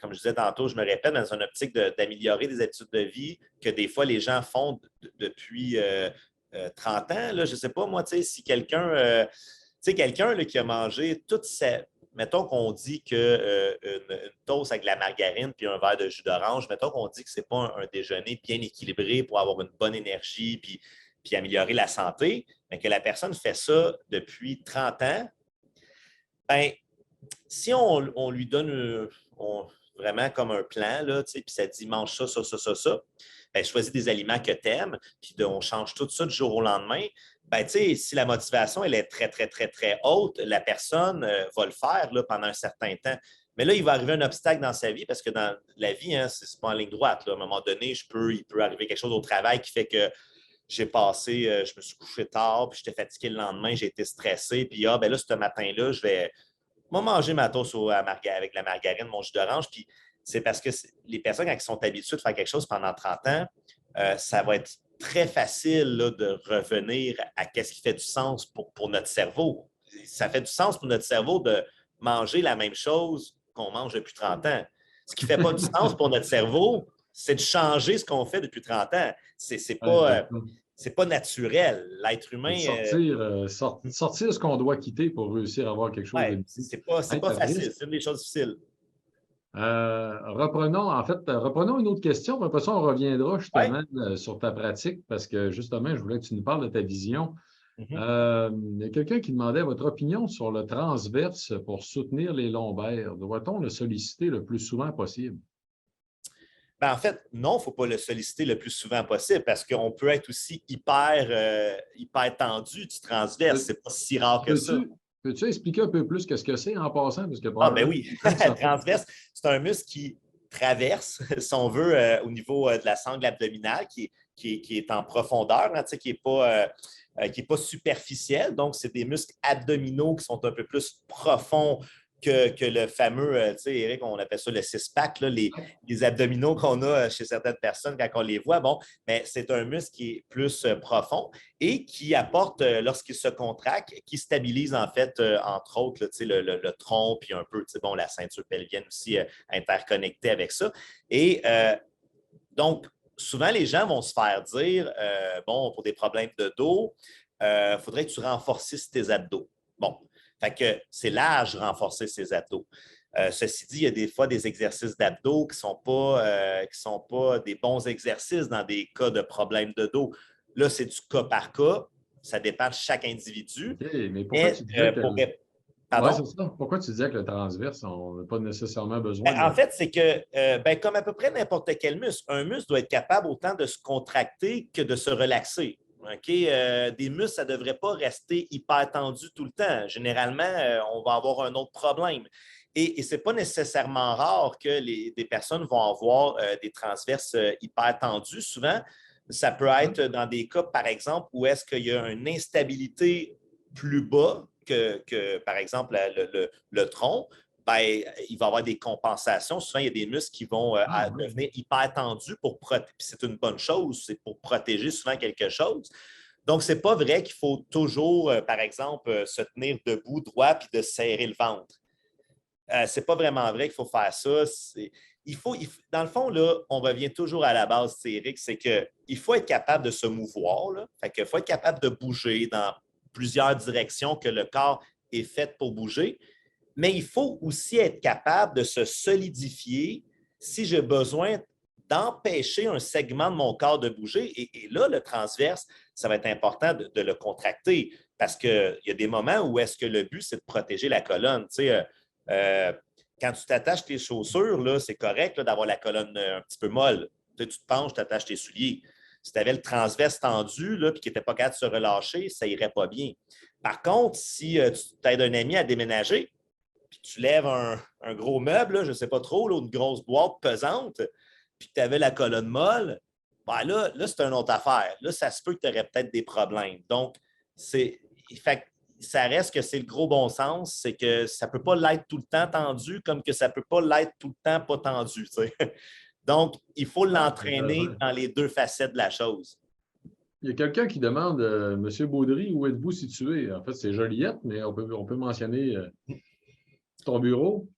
comme je disais tantôt, je me répète, dans une optique d'améliorer des habitudes de vie que des fois les gens font depuis 30 ans. Là, je ne sais pas, moi, si quelqu'un quelqu'un qui a mangé toute sa. Mettons qu'on dit qu'une une toast avec de la margarine puis un verre de jus d'orange, mettons qu'on dit que ce n'est pas un déjeuner bien équilibré pour avoir une bonne énergie puis améliorer la santé, mais que la personne fait ça depuis 30 ans, bien, si on lui donne vraiment comme un plan, là, puis ça dit mange ça, ça, ça, ça, ça, bien, choisis des aliments que tu aimes, puis on change tout ça du jour au lendemain, bien, si la motivation elle est très, très, très, très haute, la personne va le faire là, pendant un certain temps. Mais là, il va arriver un obstacle dans sa vie parce que dans la vie, hein, c'est pas en ligne droite. Là. À un moment donné, il peut arriver quelque chose au travail qui fait que j'ai passé, je me suis couché tard, puis j'étais fatigué le lendemain, j'ai été stressé, puis ben là, ce matin-là, je vais manger ma toast avec la margarine, mon jus d'orange, puis c'est parce que les personnes, quand ils sont habituées de faire quelque chose pendant 30 ans, ça va être très facile là, de revenir à ce qui fait du sens pour notre cerveau. Ça fait du sens pour notre cerveau de manger la même chose qu'on mange depuis 30 ans. Ce qui ne fait pas du sens pour notre cerveau, c'est de changer ce qu'on fait depuis 30 ans. C'est Ouais, pas, exactement. c'est pas naturel. L'être C'est humain, sortir ce qu'on doit quitter pour réussir à avoir quelque chose de ouais, nouveau. c'est Hey, pas Patrice, facile. C'est une des choses difficiles. reprenons une autre question, puis après ça, on reviendra Ouais. justement sur ta pratique, parce que justement, je voulais que tu nous parles de ta vision. Mhm. Il y a quelqu'un qui demandait votre opinion sur le transverse pour soutenir les lombaires. Doit-on le solliciter le plus souvent possible? Ben, en fait, non, il ne faut pas le solliciter le plus souvent possible parce qu'on peut être aussi hyper tendu du transverse. Peux- C'est pas si rare que ça. Peux-tu peux-tu expliquer un peu plus qu'est-ce que c'est en passant? Parce que Ah, ben probablement oui, les gens ne savent pas. transverse, c'est un muscle qui traverse, si on veut, au niveau de la sangle abdominale, qui est en profondeur, hein, qui n'est pas superficiel. Donc, c'est des muscles abdominaux qui sont un peu plus profonds que le fameux, tu sais, Eric, on appelle ça le six-pack, là, les abdominaux qu'on a chez certaines personnes quand on les voit. Bon, mais c'est un muscle qui est plus profond et qui apporte, lorsqu'il se contracte, qui stabilise en fait, entre autres, là, le tronc, puis un peu bon, la ceinture pelvienne aussi interconnectée avec ça. Et donc, souvent, les gens vont se faire dire, bon, pour des problèmes de dos, il faudrait que tu renforcisses tes abdos. Bon, Fait que c'est large renforcer ses abdos. Ceci dit, il y a des fois des exercices d'abdos qui ne sont pas des bons exercices dans des cas de problèmes de dos. Là, c'est du cas par cas. Ça dépend de chaque individu. OK, mais pourquoi Mais tu disais que... Oui, c'est pardon? ça. Pourquoi tu disais que le transverse, on n'a pas nécessairement besoin En de... fait, c'est que, comme à peu près n'importe quel muscle, un muscle doit être capable autant de se contracter que de se relaxer. OK? Des muscles, ça ne devrait pas rester hyper tendu tout le temps. Généralement, on va avoir un autre problème. Et ce n'est pas nécessairement rare que des personnes vont avoir des transverses hyper tendus. Souvent, ça peut être dans des cas, par exemple, où est-ce qu'il y a une instabilité plus bas par exemple, le tronc. Ben, il va y avoir des compensations. Souvent, il y a des muscles qui vont devenir hyper tendus puis c'est une bonne chose, c'est pour protéger souvent quelque chose. Donc, ce n'est pas vrai qu'il faut toujours, par exemple, se tenir debout, droit, puis de serrer le ventre. Ce n'est pas vraiment vrai qu'il faut faire ça. Dans le fond, là, on revient toujours à la base théorique, c'est qu'il faut être capable de se mouvoir. Là. Fait qu'il faut être capable de bouger dans plusieurs directions que le corps est fait pour bouger. Mais il faut aussi être capable de se solidifier si j'ai besoin d'empêcher un segment de mon corps de bouger. Et là, le transverse, ça va être important de le contracter parce qu'il y a des moments où est-ce que le but, c'est de protéger la colonne. Tu sais, quand tu t'attaches tes chaussures, là, c'est correct là, d'avoir la colonne un petit peu molle. Tu te penches, tu attaches tes souliers. Si tu avais le transverse tendu et qu'il n'était pas capable de se relâcher, ça n'irait pas bien. Par contre, si tu aides un ami à déménager, puis tu lèves un gros meuble, là, je ne sais pas trop, là, une grosse boîte pesante, puis tu avais la colonne molle, ben là c'est une autre affaire. Là, ça se peut que tu aurais peut-être des problèmes. Donc, ça reste que c'est le gros bon sens, c'est que ça ne peut pas l'être tout le temps tendu comme que ça ne peut pas l'être tout le temps pas tendu. T'sais. Donc, il faut l'entraîner dans les deux facettes de la chose. Il y a quelqu'un qui demande, Monsieur Baudry, où êtes-vous situé? En fait, c'est Joliette, mais on peut mentionner ton bureau.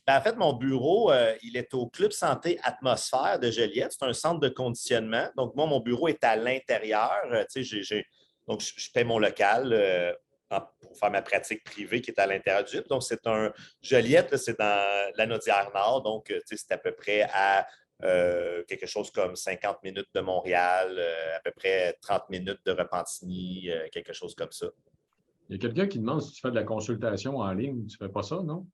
Ben, en fait, mon bureau, il est au Club Santé Atmosphère de Joliette. C'est un centre de conditionnement. Donc, moi, mon bureau est à l'intérieur. Donc, je paie mon local pour faire ma pratique privée qui est à l'intérieur du gym. Donc, c'est un Joliette, c'est dans la Naudière-Nord. Donc, c'est à peu près à quelque chose comme 50 minutes de Montréal, à peu près 30 minutes de Repentigny, quelque chose comme ça. Il y a quelqu'un qui demande si tu fais de la consultation en ligne. Tu ne fais pas ça, non?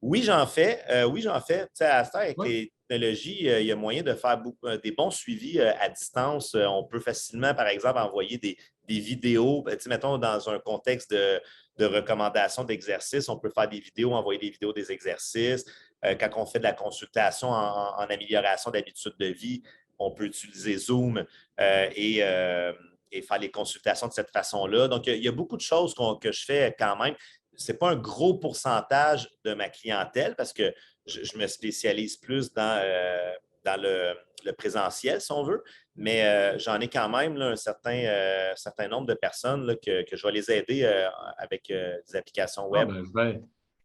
Oui, j'en fais. Oui, j'en fais. Tu sais, à cette heure, avec Oui. les technologies, il y a moyen de faire des bons suivis à distance. On peut facilement, par exemple, envoyer des vidéos. Tu sais, mettons, dans un contexte de recommandation d'exercices, on peut faire des vidéos, envoyer des vidéos des exercices. Quand on fait de la consultation en amélioration d'habitudes de vie, on peut utiliser Zoom et faire les consultations de cette façon-là. Donc, il y a beaucoup de choses que je fais quand même. Ce n'est pas un gros pourcentage de ma clientèle parce que je me spécialise plus dans le présentiel, si on veut, mais j'en ai quand même là, un certain nombre de personnes là, que je vais les aider avec des applications Ah, web. ben,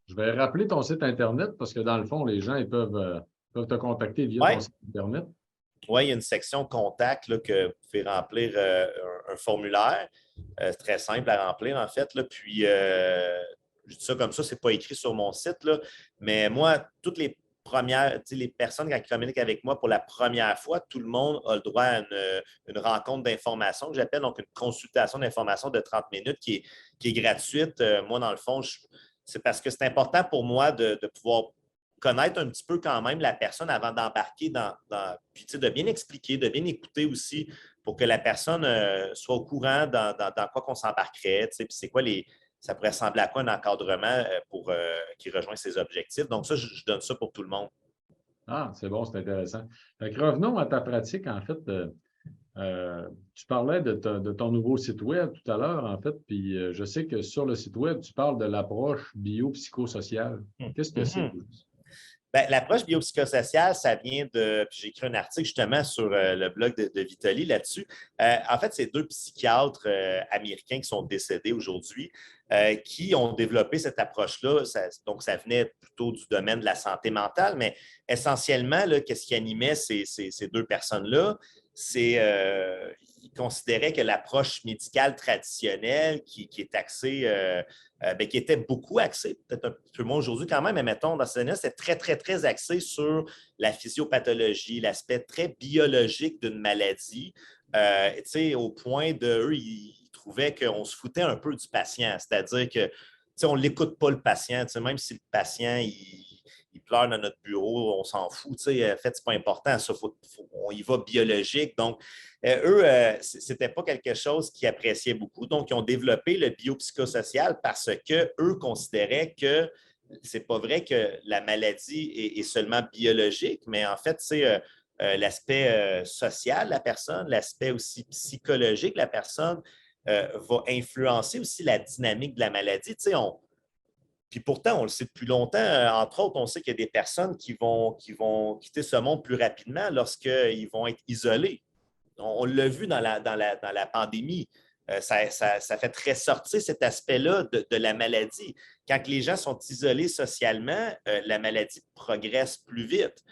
je vais rappeler ton site Internet parce que dans le fond, les gens ils peuvent te contacter via ton Oui, site Internet. ouais, il y a une section contact là, que vous pouvez remplir un formulaire. C'est très simple à remplir, en fait. Là, puis, je dis ça comme ça, ce n'est pas écrit sur mon site, là, mais moi, toutes les premières, les personnes quand ils communiquent avec moi pour la première fois, tout le monde a le droit à une rencontre d'information que j'appelle donc une consultation d'information de 30 minutes qui est gratuite. Moi, dans le fond, c'est parce que c'est important pour moi de pouvoir connaître un petit peu quand même la personne avant d'embarquer puis de bien expliquer, de bien écouter aussi pour que la personne soit au courant dans quoi qu'on s'embarquerait, puis c'est quoi ça pourrait ressembler à quoi un encadrement pour qui rejoint ses objectifs. Donc ça, je donne ça pour tout le monde. Ah, c'est bon, c'est intéressant. Fait que revenons à ta pratique, en fait. Tu parlais de ton nouveau site web tout à l'heure, en fait, puis je sais que sur le site web, tu parles de l'approche biopsychosociale. Qu'est-ce que c'est? Bien, l'approche biopsychosociale, ça vient de. J'ai écrit un article justement sur le blog de Vitali là-dessus. En fait, c'est deux psychiatres américains qui sont décédés aujourd'hui qui ont développé cette approche-là. Donc, ça venait plutôt du domaine de la santé mentale, mais essentiellement, qu'est-ce qui animait ces deux personnes-là? il considérait que l'approche médicale traditionnelle qui est axée, qui était beaucoup axée, peut-être un peu moins aujourd'hui quand même, mais mettons, dans ces années-là, c'était très, très, très axé sur la physiopathologie, l'aspect très biologique d'une maladie, au point de eux, ils trouvaient qu'on se foutait un peu du patient, c'est-à-dire que on ne l'écoute pas le patient, même si le patient, il pleure dans notre bureau, on s'en fout. En fait, ce n'est pas important. Ça, on y va biologique. Donc, eux, ce n'était pas quelque chose qu'ils appréciaient beaucoup. Donc, ils ont développé le biopsychosocial parce qu'eux considéraient que ce n'est pas vrai que la maladie est seulement biologique, mais en fait, c'est l'aspect social de la personne, l'aspect aussi psychologique de la personne va influencer aussi la dynamique de la maladie. Puis pourtant, on le sait depuis longtemps. Entre autres, on sait qu'il y a des personnes qui vont quitter ce monde plus rapidement lorsqu'ils vont être isolés. On l'a vu dans la pandémie. Ça fait très sortir cet aspect-là de la maladie. Quand les gens sont isolés socialement, la maladie progresse plus vite.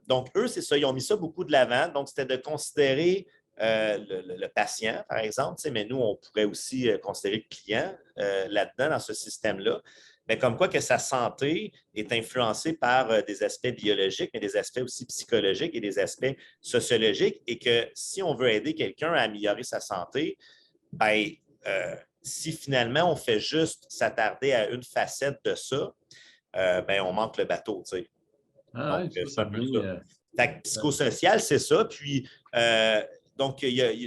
Donc, eux, c'est ça. Ils ont mis ça beaucoup de l'avant. Donc, c'était de considérer le patient, par exemple, mais nous, on pourrait aussi considérer le client là-dedans, dans ce système-là. Mais comme quoi que sa santé est influencée par des aspects biologiques, mais des aspects aussi psychologiques et des aspects sociologiques, et que si on veut aider quelqu'un à améliorer sa santé, ben, si finalement on fait juste s'attarder à une facette de ça, ben, on manque le bateau. Ah, Donc, oui, c'est un peu devient, ça. Fait que psychosocial, c'est ça. Puis, donc,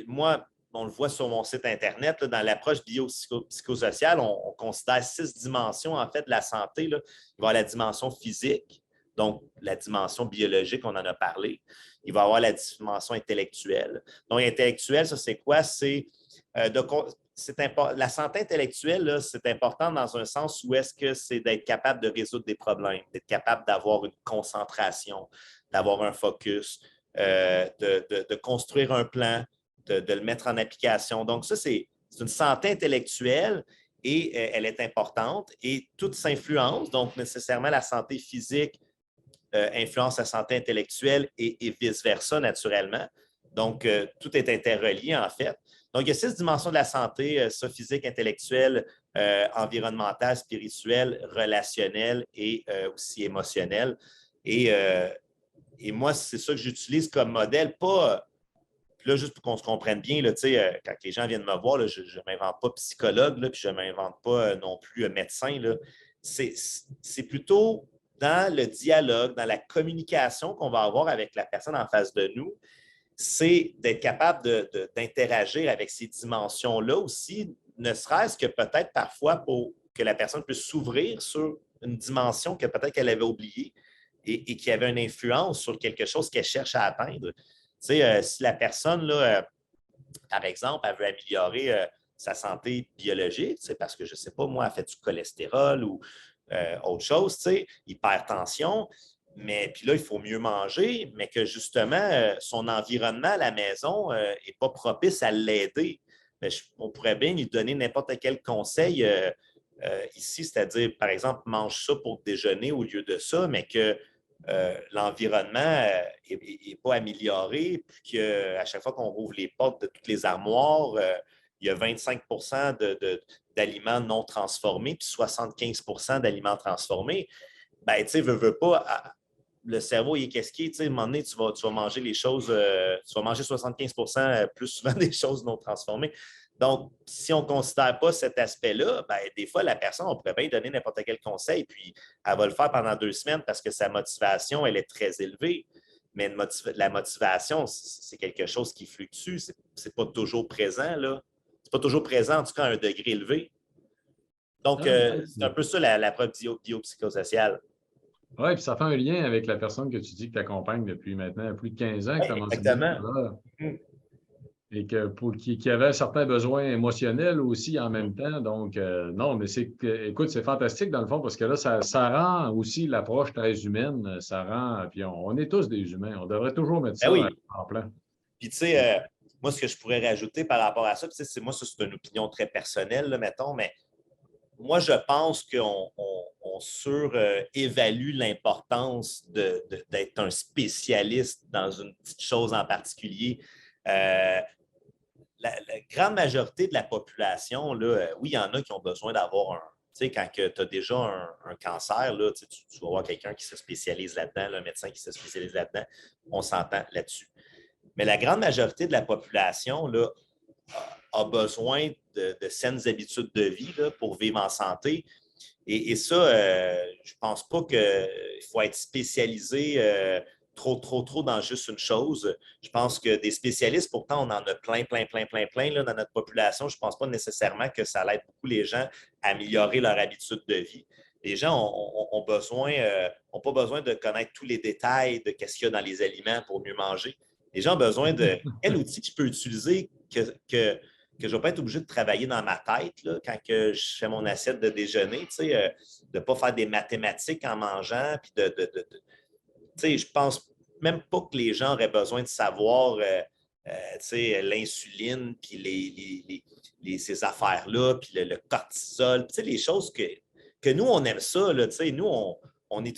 moi, on le voit sur mon site Internet, là, dans l'approche biopsychosociale, on considère 6 dimensions, en fait, de la santé. Là. Il va y avoir la dimension physique, donc la dimension biologique, on en a parlé. Il va y avoir la dimension intellectuelle. Donc, intellectuelle, ça, c'est quoi? La santé intellectuelle, c'est important dans un sens où est-ce que c'est d'être capable de résoudre des problèmes, d'être capable d'avoir une concentration, d'avoir un focus, de construire un plan, de le mettre en application. Donc, ça, c'est une santé intellectuelle et elle est importante et tout s'influence. Donc, nécessairement, la santé physique influence la santé intellectuelle et vice-versa, naturellement. Donc, tout est interrelié, en fait. Donc, il y a 6 dimensions de la santé, ça, physique, intellectuelle, environnementale, spirituelle, relationnelle et aussi émotionnelle. Et moi, c'est ça que j'utilise comme modèle, pas, là, juste pour qu'on se comprenne bien, là, quand les gens viennent me voir, là, je ne m'invente pas psychologue, là, puis je ne m'invente pas non plus médecin. Là. C'est plutôt dans le dialogue, dans la communication qu'on va avoir avec la personne en face de nous, c'est d'être capable d'interagir avec ces dimensions-là aussi, ne serait-ce que peut-être parfois pour que la personne puisse s'ouvrir sur une dimension que peut-être qu'elle avait oubliée et qui avait une influence sur quelque chose qu'elle cherche à atteindre. Si la personne, là, par exemple, elle veut améliorer sa santé biologique, parce que, je ne sais pas, moi, elle fait du cholestérol ou autre chose, hypertension, mais puis là, il faut mieux manger, mais que justement, son environnement à la maison n'est pas propice à l'aider. On pourrait bien lui donner n'importe quel conseil ici, c'est-à-dire, par exemple, mange ça pour déjeuner au lieu de ça, mais que l'environnement n'est pas amélioré, puis qu'à chaque fois qu'on rouvre les portes de toutes les armoires, il y a 25 d'aliments non transformés, puis 75 d'aliments transformés. Ben, tu sais, veux pas, le cerveau, il est qu'est-ce qu'il est, à un moment donné, tu vas manger les choses, tu vas manger 75 plus souvent des choses non transformées. Donc, si on ne considère pas cet aspect-là, ben, des fois, la personne, on pourrait bien lui donner n'importe quel conseil, puis elle va le faire pendant 2 semaines parce que sa motivation, elle est très élevée. Mais la motivation, c'est quelque chose qui fluctue. Ce n'est pas toujours présent, là. C'est pas toujours présent, en tout cas, à un degré élevé. Donc, c'est un peu ça l'approche biopsychosociale. Oui, puis ça fait un lien avec la personne que tu dis que tu accompagnes depuis maintenant plus de 15 ans, que tu as mentionné tout Exactement. à l'heure. Et qui avait certains besoins émotionnels aussi en même temps. Donc, non, mais écoute, c'est fantastique dans le fond parce que là, ça rend aussi l'approche très humaine. Ça rend, puis on est tous des humains. On devrait toujours mettre Ben ça oui. en plan. Puis, tu sais, moi, ce que je pourrais rajouter par rapport à ça, moi, ça, c'est une opinion très personnelle, là, mettons, mais moi, je pense qu'on surévalue l'importance d'être un spécialiste dans une petite chose en particulier. La grande majorité de la population, là, oui, il y en a qui ont besoin d'avoir un. Tu sais, quand tu as déjà un cancer, là, tu vas voir quelqu'un qui se spécialise là-dedans, là, un médecin qui se spécialise là-dedans, on s'entend là-dessus. Mais la grande majorité de la population là, a besoin de saines habitudes de vie là, pour vivre en santé. Et ça, je ne pense pas qu'il faut être spécialisé trop dans juste une chose. Je pense que des spécialistes, pourtant, on en a plein là, dans notre population. Je ne pense pas nécessairement que ça aide beaucoup les gens à améliorer leur habitude de vie. Les gens ont besoin, n'ont pas besoin de connaître tous les détails de ce qu'il y a dans les aliments pour mieux manger. Les gens ont besoin de quel outil que je peux utiliser que je ne vais pas être obligé de travailler dans ma tête là, quand que je fais mon assiette de déjeuner, de ne pas faire des mathématiques en mangeant. Puis je ne pense même pas que les gens auraient besoin de savoir l'insuline, puis ces affaires-là, puis le cortisol, les choses que nous, on aime ça. Là, nous, on a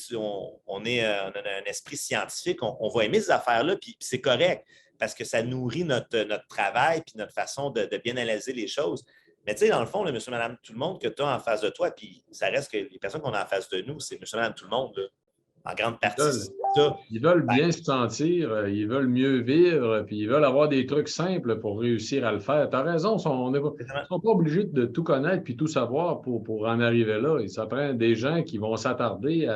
un esprit scientifique, on va aimer ces affaires-là, puis c'est correct parce que ça nourrit notre travail puis notre façon de bien analyser les choses. Mais dans le fond, là, monsieur, madame, tout le monde que tu as en face de toi, puis ça reste que les personnes qu'on a en face de nous, c'est monsieur, madame, tout le monde, là, en grande partie. Ils veulent bien se sentir, ils veulent mieux vivre, puis ils veulent avoir des trucs simples pour réussir à le faire. Tu as raison, on ne sont pas obligés de tout connaître puis tout savoir pour en arriver là. Et ça prend des gens qui vont s'attarder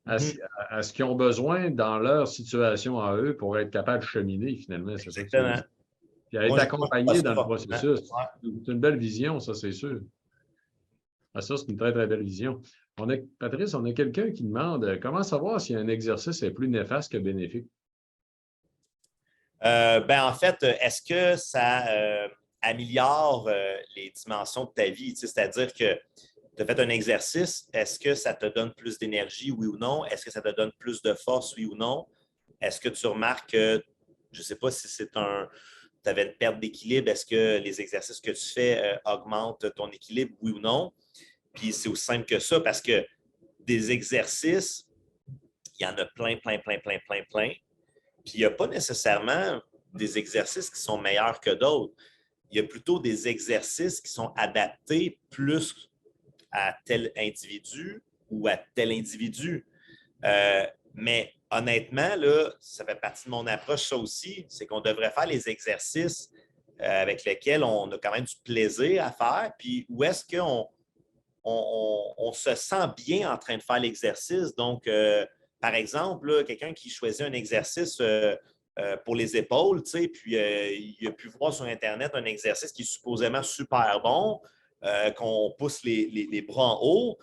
à ce qu'ils ont besoin dans leur situation à eux pour être capables de cheminer, finalement. C'est ça que tu veux dire. Puis à être accompagné dans le processus. C'est une belle vision, ça, c'est sûr. Ah, ça, c'est une très, très belle vision. Patrice, on a quelqu'un qui demande comment savoir si un exercice est plus néfaste que bénéfique? En fait, est-ce que ça améliore les dimensions de ta vie? C'est-à-dire que tu as fait un exercice, est-ce que ça te donne plus d'énergie, oui ou non? Est-ce que ça te donne plus de force, oui ou non? Est-ce que tu remarques que, je ne sais pas si tu avais une perte d'équilibre, est-ce que les exercices que tu fais augmentent ton équilibre, oui ou non? Puis c'est aussi simple que ça parce que des exercices, il y en a plein. Puis il n'y a pas nécessairement des exercices qui sont meilleurs que d'autres. Il y a plutôt des exercices qui sont adaptés plus à tel individu ou à tel individu. Mais honnêtement, là, ça fait partie de mon approche, ça aussi, c'est qu'on devrait faire les exercices avec lesquels on a quand même du plaisir à faire, puis où est-ce qu'on on se sent bien en train de faire l'exercice. Donc, par exemple, quelqu'un qui choisit un exercice pour les épaules, puis il a pu voir sur Internet un exercice qui est supposément super bon, qu'on pousse les bras en haut,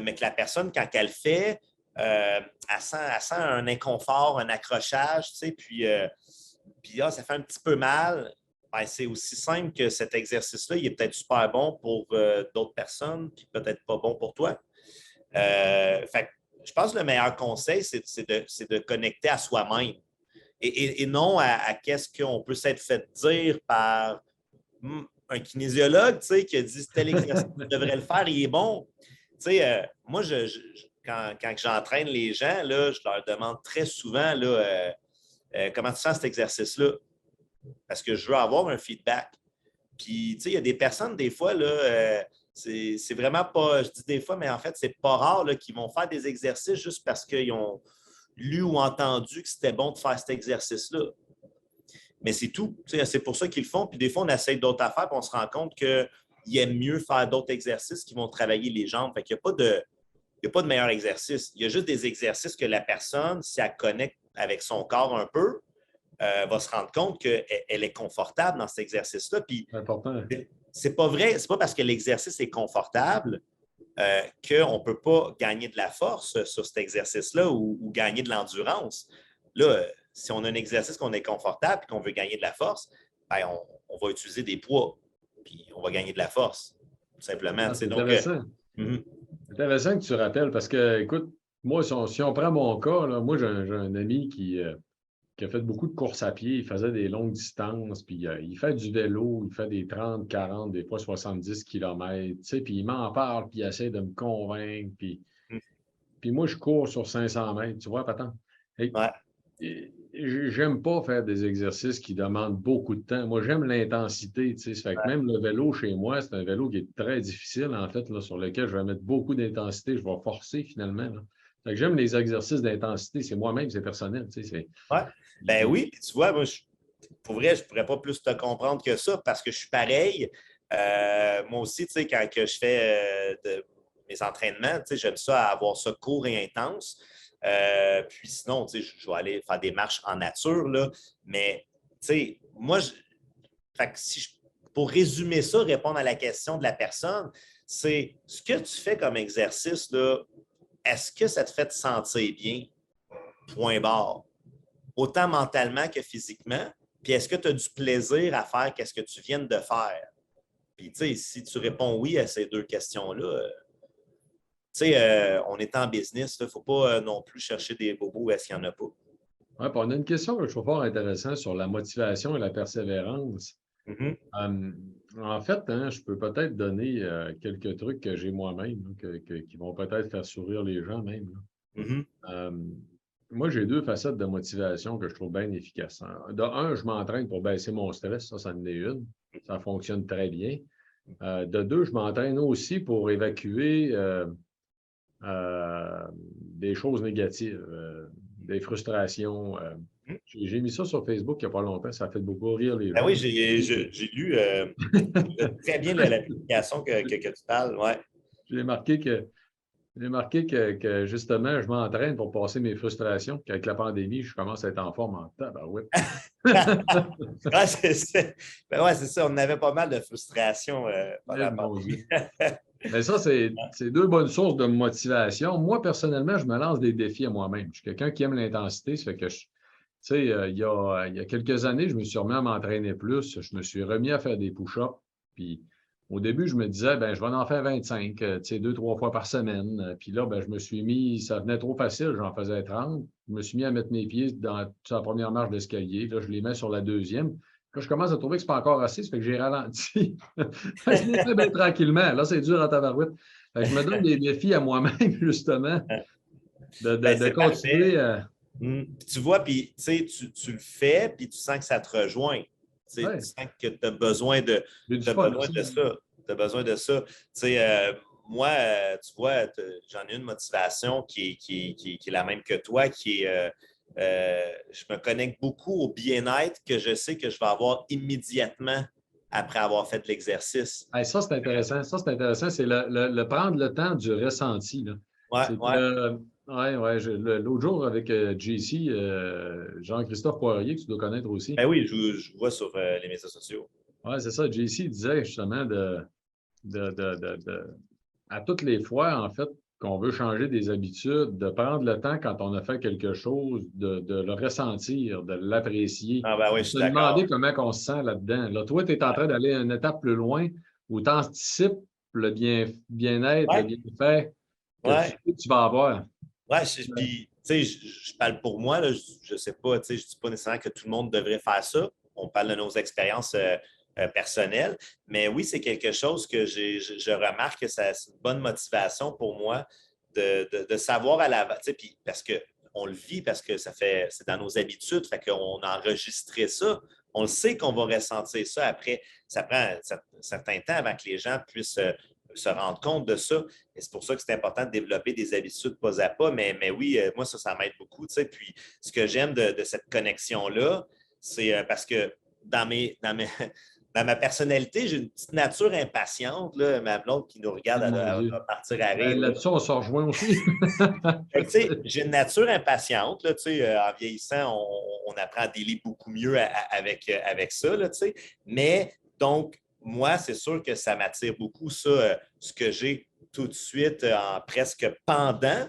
mais que la personne, quand elle le fait, elle sent un inconfort, un accrochage, puis ça fait un petit peu mal. Ben, c'est aussi simple que cet exercice-là, il est peut-être super bon pour d'autres personnes, puis peut-être pas bon pour toi. Fait je pense que le meilleur conseil, c'est de connecter à soi-même et non à qu'est-ce qu'on peut s'être fait dire par un kinésiologue qui a dit tel exercice, tu devrais le faire, il est bon. Moi, quand j'entraîne les gens, là, je leur demande très souvent là, comment tu sens cet exercice-là? Parce que je veux avoir un feedback. Puis, il y a des personnes, des fois, là, c'est vraiment pas, je dis des fois, mais en fait, c'est pas rare là, qu'ils vont faire des exercices juste parce qu'ils ont lu ou entendu que c'était bon de faire cet exercice-là. Mais c'est tout. C'est pour ça qu'ils le font. Puis des fois, on essaye d'autres affaires, puis on se rend compte qu'ils aiment mieux faire d'autres exercices qui vont travailler les jambes. Fait qu'il n'y a pas de meilleur exercice. Il y a juste des exercices que la personne, si elle connecte avec son corps un peu, va se rendre compte qu'elle est confortable dans cet exercice-là. Puis, c'est pas vrai, c'est pas parce que l'exercice est confortable qu'on ne peut pas gagner de la force sur cet exercice-là ou gagner de l'endurance. Là, si on a un exercice qu'on est confortable et qu'on veut gagner de la force, ben on va utiliser des poids, puis on va gagner de la force, tout simplement. C'est intéressant. Intéressant que tu rappelles parce que, écoute, moi, si on prend mon cas, là, moi, j'ai un ami qui qui a fait beaucoup de courses à pied, il faisait des longues distances, puis il fait du vélo, il fait des 30, 40, des fois 70 kilomètres, tu sais, puis il m'en parle, puis il essaie de me convaincre, puis moi, je cours sur 500 mètres, tu vois, Patan? Ouais. J'aime pas faire des exercices qui demandent beaucoup de temps. Moi, j'aime l'intensité, tu sais. Ça fait que même le vélo chez moi, c'est un vélo qui est très difficile, en fait, là, sur lequel je vais mettre beaucoup d'intensité. Je vais forcer, finalement, là. Fait que j'aime les exercices d'intensité. C'est moi-même, c'est personnel, tu sais. Ouais. Ben oui, puis tu vois, moi, pour vrai, je ne pourrais pas plus te comprendre que ça parce que je suis pareil. Moi aussi, tu sais, quand que je fais mes entraînements, tu sais, j'aime ça avoir ça court et intense. Puis sinon, tu sais, je vais aller faire des marches en nature, là. Mais, tu sais, moi, fait que pour résumer ça, répondre à la question de la personne, c'est ce que tu fais comme exercice, là, est-ce que ça te fait te sentir bien? Point barre. Autant mentalement que physiquement. Puis est-ce que tu as du plaisir à faire qu'est-ce que tu viens de faire? Puis, tu sais, si tu réponds oui à ces deux questions-là, tu sais, on est en business, il ne faut pas non plus chercher des bobos où est-ce qu'il n'y en a pas. Ouais, puis on a une question que je trouve fort intéressante sur la motivation et la persévérance. Mhm, En fait, hein, je peux peut-être donner quelques trucs que j'ai moi-même, là, qui vont peut-être faire sourire les gens même, là. mhm. Moi, j'ai deux facettes de motivation que je trouve bien efficaces, hein. De un, je m'entraîne pour baisser mon stress, ça en est une. Ça fonctionne très bien. De deux, je m'entraîne aussi pour évacuer des choses négatives, des frustrations. J'ai mis ça sur Facebook il n'y a pas longtemps, ça a fait beaucoup rire les Ben gens. oui, j'ai lu très bien la publication que tu parles. Ouais. J'ai marqué que justement, je m'entraîne pour passer mes frustrations, qu'avec la pandémie, je commence à être en forme en tabarouette. Ouais, ben ouais, c'est ça. On avait pas mal de frustration pendant Eh, la mon pandémie. Dieu. Mais ça, c'est deux bonnes sources de motivation. Moi, personnellement, je me lance des défis à moi-même. Je suis quelqu'un qui aime l'intensité. Ça fait que, tu sais, il y a quelques années, je me suis remis à m'entraîner plus. Je me suis remis à faire des push-ups. Puis, au début, je me disais, ben, je vais en faire 25, tu sais, 2, 3 fois par semaine. Puis là, ben, je me suis mis, ça venait trop facile, j'en faisais 30. Je me suis mis à mettre mes pieds sur la première marche d'escalier. Là, je les mets sur la deuxième. Là, je commence à trouver que c'est pas encore assez, ça fait que j'ai ralenti. Je l'ai fait bien tranquillement. Là, c'est dur en tabarouette. Fait que je me donne des défis à moi-même, justement, Ben, de c'est parfait. continuer à. Puis tu vois, puis tu le fais, puis tu sens que ça te rejoint. Tu Ouais, sens que tu as besoin de, j'ai du t'as fun besoin aussi. de ça. Tu as besoin de ça. Tu sais, moi, tu vois, j'en ai une motivation qui est la même que toi, qui est je me connecte beaucoup au bien-être que je sais que je vais avoir immédiatement après avoir fait de l'exercice. Hey, ça, c'est intéressant. Ça, c'est intéressant. C'est le prendre le temps du ressenti, là. Ouais, C'est ouais. que, ouais, l'autre jour avec JC, Jean-Christophe Poirier, que tu dois connaître aussi. Ben oui, je vois sur les médias sociaux. Ouais, c'est ça. JC disait justement à toutes les fois, en fait, qu'on veut changer des habitudes, de prendre le temps quand on a fait quelque chose, de le ressentir, de l'apprécier, Ah ben oui, de je se suis demander d'accord. comment on se sent là-dedans. Là, toi, tu es en train d'aller une étape plus loin où tu anticipes le bien-être, le Ouais, bienfait que tu ouais. sais que tu vas avoir. Ouais, Ouais. puis, tu sais, je parle pour moi, là, je sais pas, tu sais, je dis pas nécessairement que tout le monde devrait faire ça. On parle de nos expériences personnelles. Mais oui, c'est quelque chose que je remarque que c'est une bonne motivation pour moi de savoir à l'avance, tu sais, puis parce que on le vit, parce que c'est dans nos habitudes, fait qu'on a enregistré ça. On le sait qu'on va ressentir ça après. Ça prend un certain temps avant que les gens puissent se rendre compte de ça. Et c'est pour ça que c'est important de développer des habitudes pas à pas. Mais oui, moi, ça m'aide beaucoup. Tu sais. Puis ce que j'aime de cette connexion-là, c'est parce que dans dans ma personnalité, j'ai une petite nature impatiente. Là, ma blonde qui nous Eh, regarde, mon elle Dieu. va partir à Ben, rire. Là. là-dessus, on se rejoint aussi. Fait que, tu sais, j'ai une nature impatiente. Là, tu sais, en vieillissant, on apprend à dealer beaucoup mieux avec ça. Là, tu sais. Mais donc, moi, c'est sûr que ça m'attire beaucoup, ça, ce que j'ai tout de suite en presque pendant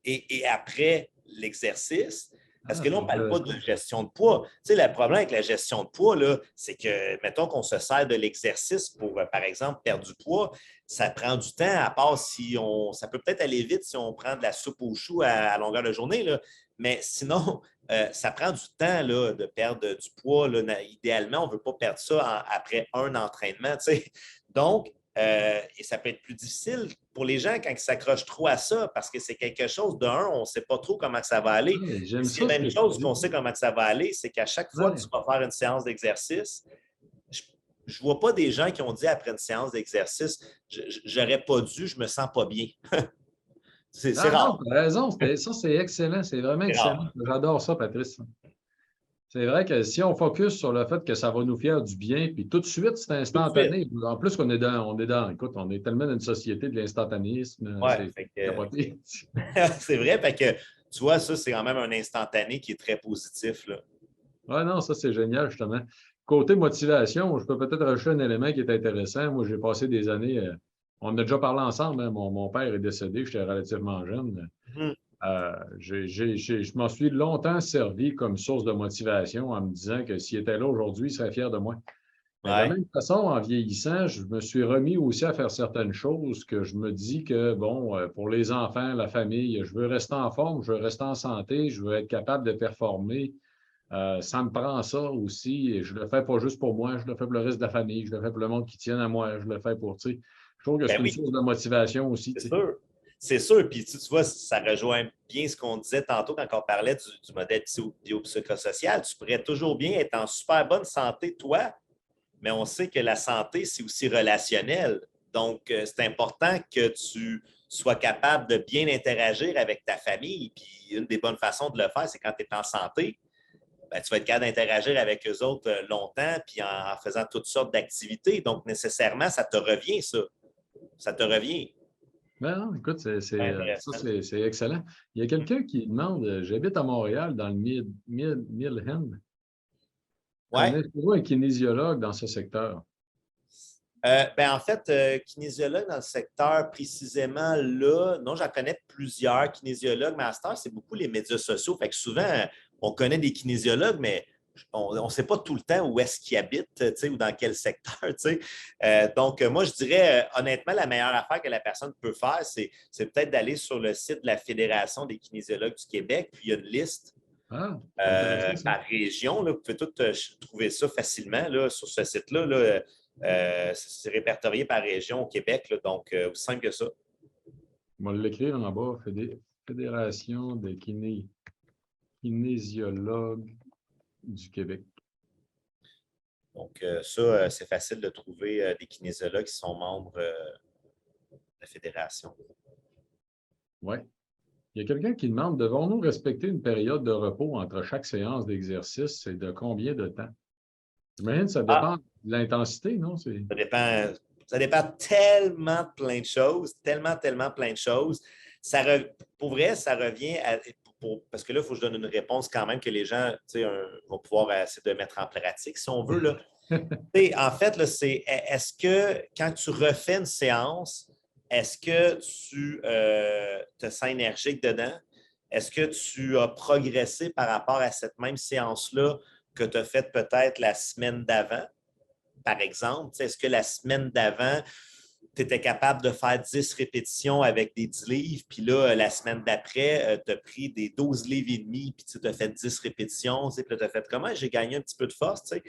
et après l'exercice. Parce Ah, que là, c'est on ne parle pas intéressant. de gestion de poids. Tu sais, le problème avec la gestion de poids, là, c'est que, mettons qu'on se sert de l'exercice pour, par exemple, perdre du poids, ça prend du temps, à part si on. Ça peut peut-être aller vite si on prend de la soupe aux choux à longueur de journée, là. Mais sinon, ça prend du temps là, de perdre du poids. Là. Idéalement, on ne veut pas perdre ça après un entraînement. T'sais. Donc, et ça peut être plus difficile pour les gens quand ils s'accrochent trop à ça parce que c'est quelque chose on ne sait pas trop comment ça va aller. Ouais, Puis j'aime s'il y ça a ce une que tu chose dis. qu'on sait comment ça va aller, c'est qu'à chaque fois que tu Ouais. vas faire une séance d'exercice, je ne vois pas des gens qui ont dit après une séance d'exercice, j'aurais pas dû, je me sens pas bien. C'est Ah non, rare. tu as raison. Ça, c'est excellent. C'est vraiment C'est excellent. rare. J'adore ça, Patrice. C'est vrai que si on focus sur le fait que ça va nous faire du bien, puis tout de suite, c'est Tout de suite. instantané. En plus qu'on est écoute, on est tellement dans une société de l'instantanéisme, Ouais, c'est fait que, capoté. c'est vrai, fait que tu vois, ça, c'est quand même un instantané qui est très positif. Là. Ouais, non, ça, c'est génial, justement. Côté motivation, je peux peut-être rajouter un élément qui est intéressant. Moi, j'ai passé des années, on a déjà parlé ensemble, hein, mon père est décédé, j'étais relativement jeune. Mhm. Je m'en suis longtemps servi comme source de motivation en me disant que s'il était là aujourd'hui, il serait fier de moi. Mais de la Ouais. même façon, en vieillissant, je me suis remis aussi à faire certaines choses que je me dis que, bon, pour les enfants, la famille, je veux rester en forme, je veux rester en santé, je veux être capable de performer. Ça me prend ça aussi et je le fais pas juste pour moi, je le fais pour le reste de la famille, je le fais pour le monde qui tient à moi, je le fais pour, tu sais, je trouve que c'est Ben une oui, source de motivation aussi, c'est tu sais. sûr. C'est sûr. Puis tu vois, ça rejoint bien ce qu'on disait tantôt quand on parlait du modèle biopsychosocial. Tu pourrais toujours bien être en super bonne santé, toi, mais on sait que la santé, c'est aussi relationnel. Donc, c'est important que tu sois capable de bien interagir avec ta famille. Puis, une des bonnes façons de le faire, c'est quand tu es en santé, ben, tu vas être capable d'interagir avec eux autres longtemps, puis en faisant toutes sortes d'activités. Donc, nécessairement, ça te revient, ça. Ça te revient. Ben non, écoute, C'est ça, intéressant. c'est excellent. Il y a quelqu'un qui demande, j'habite à Montréal, dans le Midland. Oui. Connaissez-vous un kinésiologue dans ce secteur? Ben, en fait, kinésiologue dans le secteur précisément là, non, j'en connais plusieurs kinésiologues, mais à cette heure, c'est beaucoup les médias sociaux. Fait que souvent, on connaît des kinésiologues, mais on ne sait pas tout le temps où est-ce qu'ils habitent, tu sais, ou dans quel secteur. Tu sais. Donc, moi, je dirais, honnêtement, la meilleure affaire que la personne peut faire, c'est peut-être d'aller sur le site de la Fédération des kinésiologues du Québec, puis il y a une liste Ah, c'est intéressant, ça. par région. Là. Vous pouvez tout trouver ça facilement là, sur ce site-là. Là. C'est répertorié par région au Québec, là, donc aussi simple que ça. On va l'écrire en bas, Fédération des kinésiologues du Québec. Donc, ça, c'est facile de trouver des kinésiologues qui sont membres de la fédération. Oui. Il y a quelqu'un qui demande, devons-nous respecter une période de repos entre chaque séance d'exercice et de combien de temps? J'imagine que ça Ah, dépend de l'intensité, non? ça dépend tellement de plein de choses, tellement plein de choses. Pour vrai, ça revient à. Parce que là, il faut que je donne une réponse quand même que les gens vont pouvoir essayer de mettre en pratique, si on veut. Là. En fait, là, c'est est-ce que quand tu refais une séance, est-ce que tu te sens énergique dedans? Est-ce que tu as progressé par rapport à cette même séance-là que tu as faite peut-être la semaine d'avant, par exemple? Est-ce que la semaine d'avant, tu étais capable de faire 10 répétitions avec des 10 livres, puis là, la semaine d'après, tu as pris des 12 livres et demi, puis tu as fait 10 répétitions, puis tu as fait comment? J'ai gagné un petit peu de force, tu sais.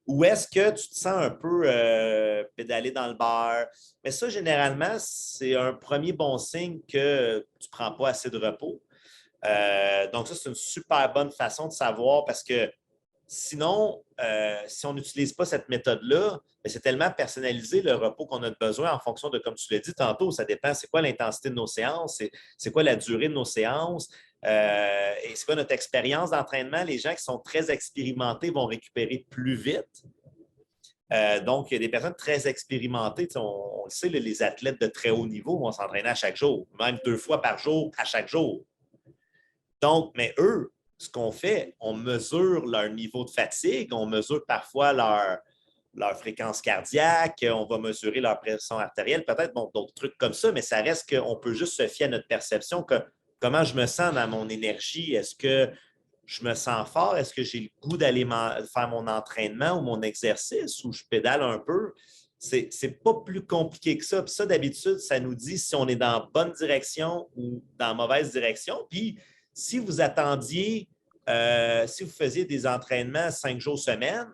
Ou est-ce que tu te sens un peu pédaler dans le beurre? Mais ça, généralement, c'est un premier bon signe que tu ne prends pas assez de repos. Donc, ça, c'est une super bonne façon de savoir parce que sinon, si on n'utilise pas cette méthode-là, ben, c'est tellement personnalisé le repos qu'on a besoin en fonction de, comme tu l'as dit tantôt, ça dépend, c'est quoi l'intensité de nos séances, c'est quoi la durée de nos séances, et c'est quoi notre expérience d'entraînement. Les gens qui sont très expérimentés vont récupérer plus vite. Donc, il y a des personnes très expérimentées. On le sait, les athlètes de très haut niveau vont s'entraîner à chaque jour, même 2 fois par jour, à chaque jour. Donc, mais eux, ce qu'on fait, on mesure leur niveau de fatigue, on mesure parfois leur fréquence cardiaque, on va mesurer leur pression artérielle, peut-être d'autres trucs comme ça, mais ça reste qu'on peut juste se fier à notre perception que comment je me sens dans mon énergie. Est-ce que je me sens fort? Est-ce que j'ai le goût d'aller faire mon entraînement ou mon exercice ou je pédale un peu? C'est pas plus compliqué que ça. Puis ça, d'habitude, ça nous dit si on est dans la bonne direction ou dans la mauvaise direction. Puis Si vous attendiez, si vous faisiez des entraînements 5 jours semaine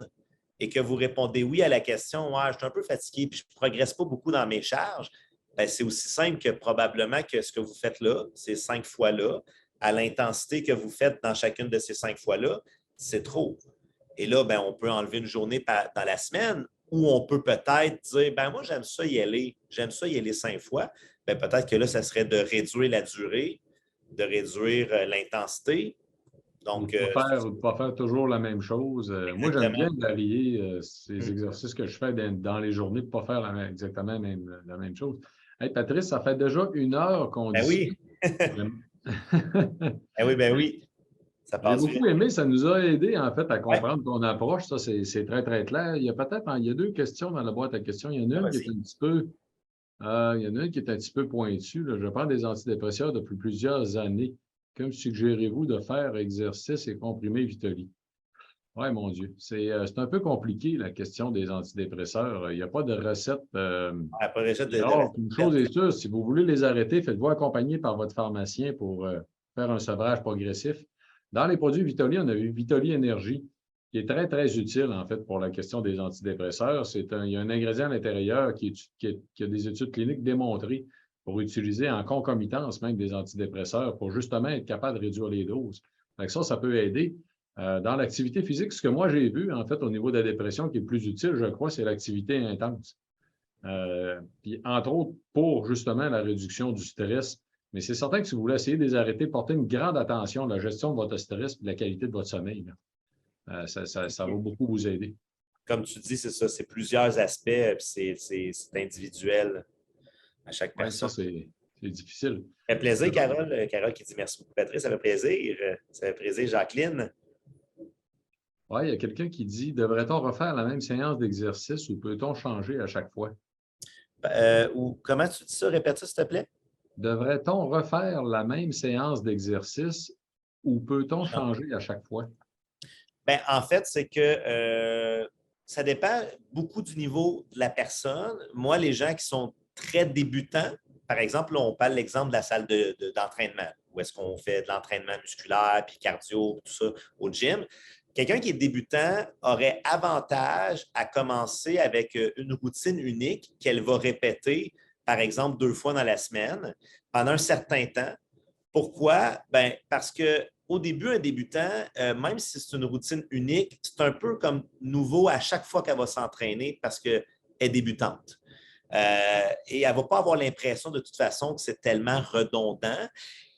et que vous répondez oui à la question, ouais, je suis un peu fatigué puis je ne progresse pas beaucoup dans mes charges, ben, c'est aussi simple que probablement que ce que vous faites là, ces 5 fois-là, à l'intensité que vous faites dans chacune de ces 5 fois-là, c'est trop. Et là, ben, on peut enlever une journée dans la semaine ou on peut peut-être dire, ben moi, j'aime ça y aller 5 fois. Ben, peut-être que là, ça serait de réduire la durée, de réduire l'intensité. Ou Donc, de pas faire toujours la même chose. Moi, j'aime bien exactement. varier ces Mm. exercices que je fais dans les journées pour ne pas faire exactement la même chose. Hey, Patrice, ça fait déjà 1 heure qu'on Ben discute. oui, ben oui, ça J'ai passe vite. beaucoup aimé, ça nous a aidé en fait à Ouais, comprendre ton approche. Ça, c'est très, très clair. Il y a 2 questions dans la boîte à questions. Il y en a une qui est vas-y. un petit peu, il y en a une qui est un petit peu pointue, là. Je prends des antidépresseurs depuis plusieurs années. Que me suggérez-vous de faire exercice et comprimés Vitoli? Oui, mon Dieu. C'est un peu compliqué, la question des antidépresseurs. Il n'y a pas de recette. Après déjà Alors, une chose recette. est sûre, si vous voulez les arrêter, faites-vous accompagner par votre pharmacien pour faire un sevrage progressif. Dans les produits Vitoli, on a eu Vitoli Énergie, qui est très, très utile, en fait, pour la question des antidépresseurs. Il y a un ingrédient à l'intérieur qui a des études cliniques démontrées pour utiliser en concomitance même des antidépresseurs pour justement être capable de réduire les doses. Donc ça peut aider. Dans l'activité physique, ce que moi j'ai vu, en fait, au niveau de la dépression, qui est le plus utile, je crois, c'est l'activité intense. Puis, entre autres, pour justement la réduction du stress. Mais c'est certain que si vous voulez essayer de les arrêter, portez une grande attention à la gestion de votre stress et de la qualité de votre sommeil. Ça va beaucoup vous aider. Comme tu dis, c'est ça, c'est plusieurs aspects, puis c'est individuel à chaque Oui, ça, personne. c'est difficile. Ça fait plaisir, Carole. Carole qui dit merci beaucoup, Patrice. Ça fait plaisir. Ça fait plaisir, Jacqueline. Oui, il y a quelqu'un qui dit, devrait-on refaire la même séance d'exercice ou peut-on changer à chaque fois? Ou comment tu dis ça? Répète ça, s'il te plaît. Devrait-on refaire la même séance d'exercice ou peut-on changer à chaque fois? Ben, en fait, c'est que ça dépend beaucoup du niveau de la personne. Moi, les gens qui sont très débutants, par exemple, là, on parle l'exemple de la salle d'entraînement, où est-ce qu'on fait de l'entraînement musculaire, puis cardio, tout ça au gym. Quelqu'un qui est débutant aurait avantage à commencer avec une routine unique qu'elle va répéter, par exemple, 2 fois dans la semaine, pendant un certain temps. Pourquoi? Ben, parce qu'au début, un débutant, même si c'est une routine unique, c'est un peu comme nouveau à chaque fois qu'elle va s'entraîner parce qu'elle est débutante. Et elle ne va pas avoir l'impression de toute façon que c'est tellement redondant.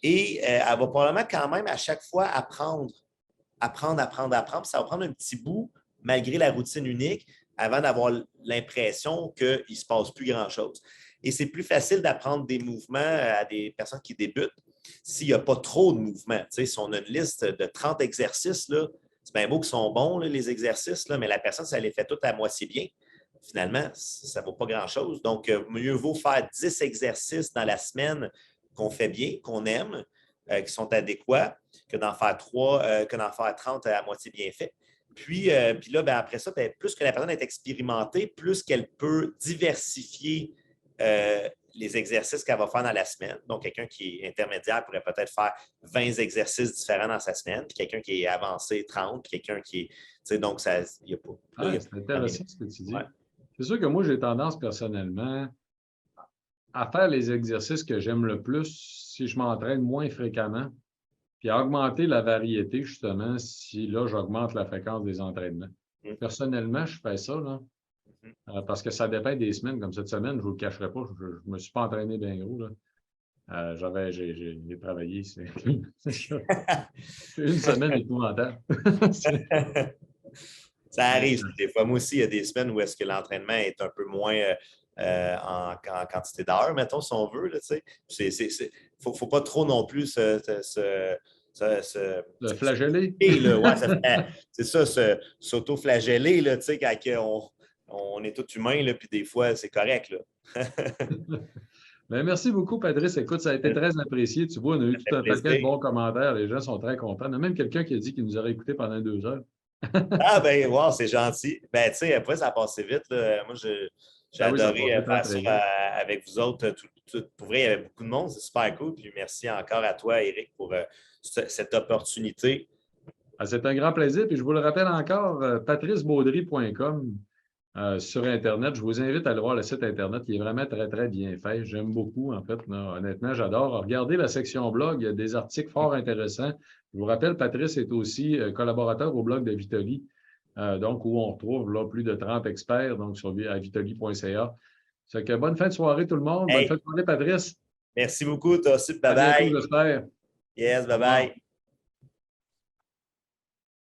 Et elle va probablement quand même à chaque fois apprendre. Puis ça va prendre un petit bout, malgré la routine unique, avant d'avoir l'impression qu'il ne se passe plus grand-chose. Et c'est plus facile d'apprendre des mouvements à des personnes qui débutent s'il n'y a pas trop de mouvements. Tu sais, si on a une liste de 30 exercices, là, c'est bien beau qu'ils sont bons, là, les exercices, là, mais la personne, ça les fait toutes à moitié bien. Finalement, ça ne vaut pas grand-chose. Donc, mieux vaut faire 10 exercices dans la semaine qu'on fait bien, qu'on aime, qui sont adéquats, que d'en faire 3, que d'en faire 30 à moitié bien fait. Puis là, ben, après ça, ben, plus que la personne est expérimentée, plus qu'elle peut diversifier les exercices qu'elle va faire dans la semaine. Donc, quelqu'un qui est intermédiaire pourrait peut-être faire 20 exercices différents dans sa semaine, puis quelqu'un qui est avancé, 30, puis quelqu'un qui est. Tu sais, donc, il n'y a pas. Ah, c'est intéressant ce que tu dis. Ouais. C'est sûr que moi, j'ai tendance personnellement à faire les exercices que j'aime le plus si je m'entraîne moins fréquemment, puis à augmenter la variété, justement, si là, j'augmente la fréquence des entraînements. Personnellement, je fais ça, là, parce que ça dépend des semaines. Comme cette semaine, je ne vous le cacherai pas, je ne me suis pas entraîné bien gros, là. J'ai travaillé, c'est une semaine épouvantable. Ça arrive des fois. Moi aussi, il y a des semaines où est-ce que l'entraînement est un peu moins en quantité d'heures, mettons, si on veut. Il ne faut pas trop non plus Le flageller. ouais, c'est ça, s'auto-flageller, là, quand on est tout humain, là, puis des fois, c'est correct. Là. Bien, merci beaucoup, Patrice. Écoute, ça a été très apprécié. Tu vois, on a eu Ça tout fait un paquet de plaisir. bons commentaires. Les gens sont très contents. Il y a même quelqu'un qui a dit qu'il nous aurait écoutés pendant 2 heures. Ah, ben, wow, c'est gentil. Ben, tu sais, après, ça a passé vite, là. Moi, j'ai Ah oui, ça a adoré passé très, faire très ça vite. avec vous autres. Pour vrai, il y avait beaucoup de monde. C'est super cool. Puis merci encore à toi, Eric, pour cette opportunité. Ah, c'est un grand plaisir. Puis je vous le rappelle encore, patricebaudry.com sur Internet. Je vous invite à aller voir le site Internet. Il est vraiment très, très bien fait. J'aime beaucoup, en fait. Là. Honnêtement, j'adore. Regardez la section blog. Il y a des articles fort intéressants. Je vous rappelle, Patrice est aussi collaborateur au blog de Vitoli, donc où on retrouve là, plus de 30 experts donc, à vitoli.ca. C'est que bonne fin de soirée, tout le monde. Bonne fin Hey, de soirée, Patrice. merci beaucoup, toi aussi. À bientôt, Bye-bye. j'espère. Yes, Au revoir. bye-bye.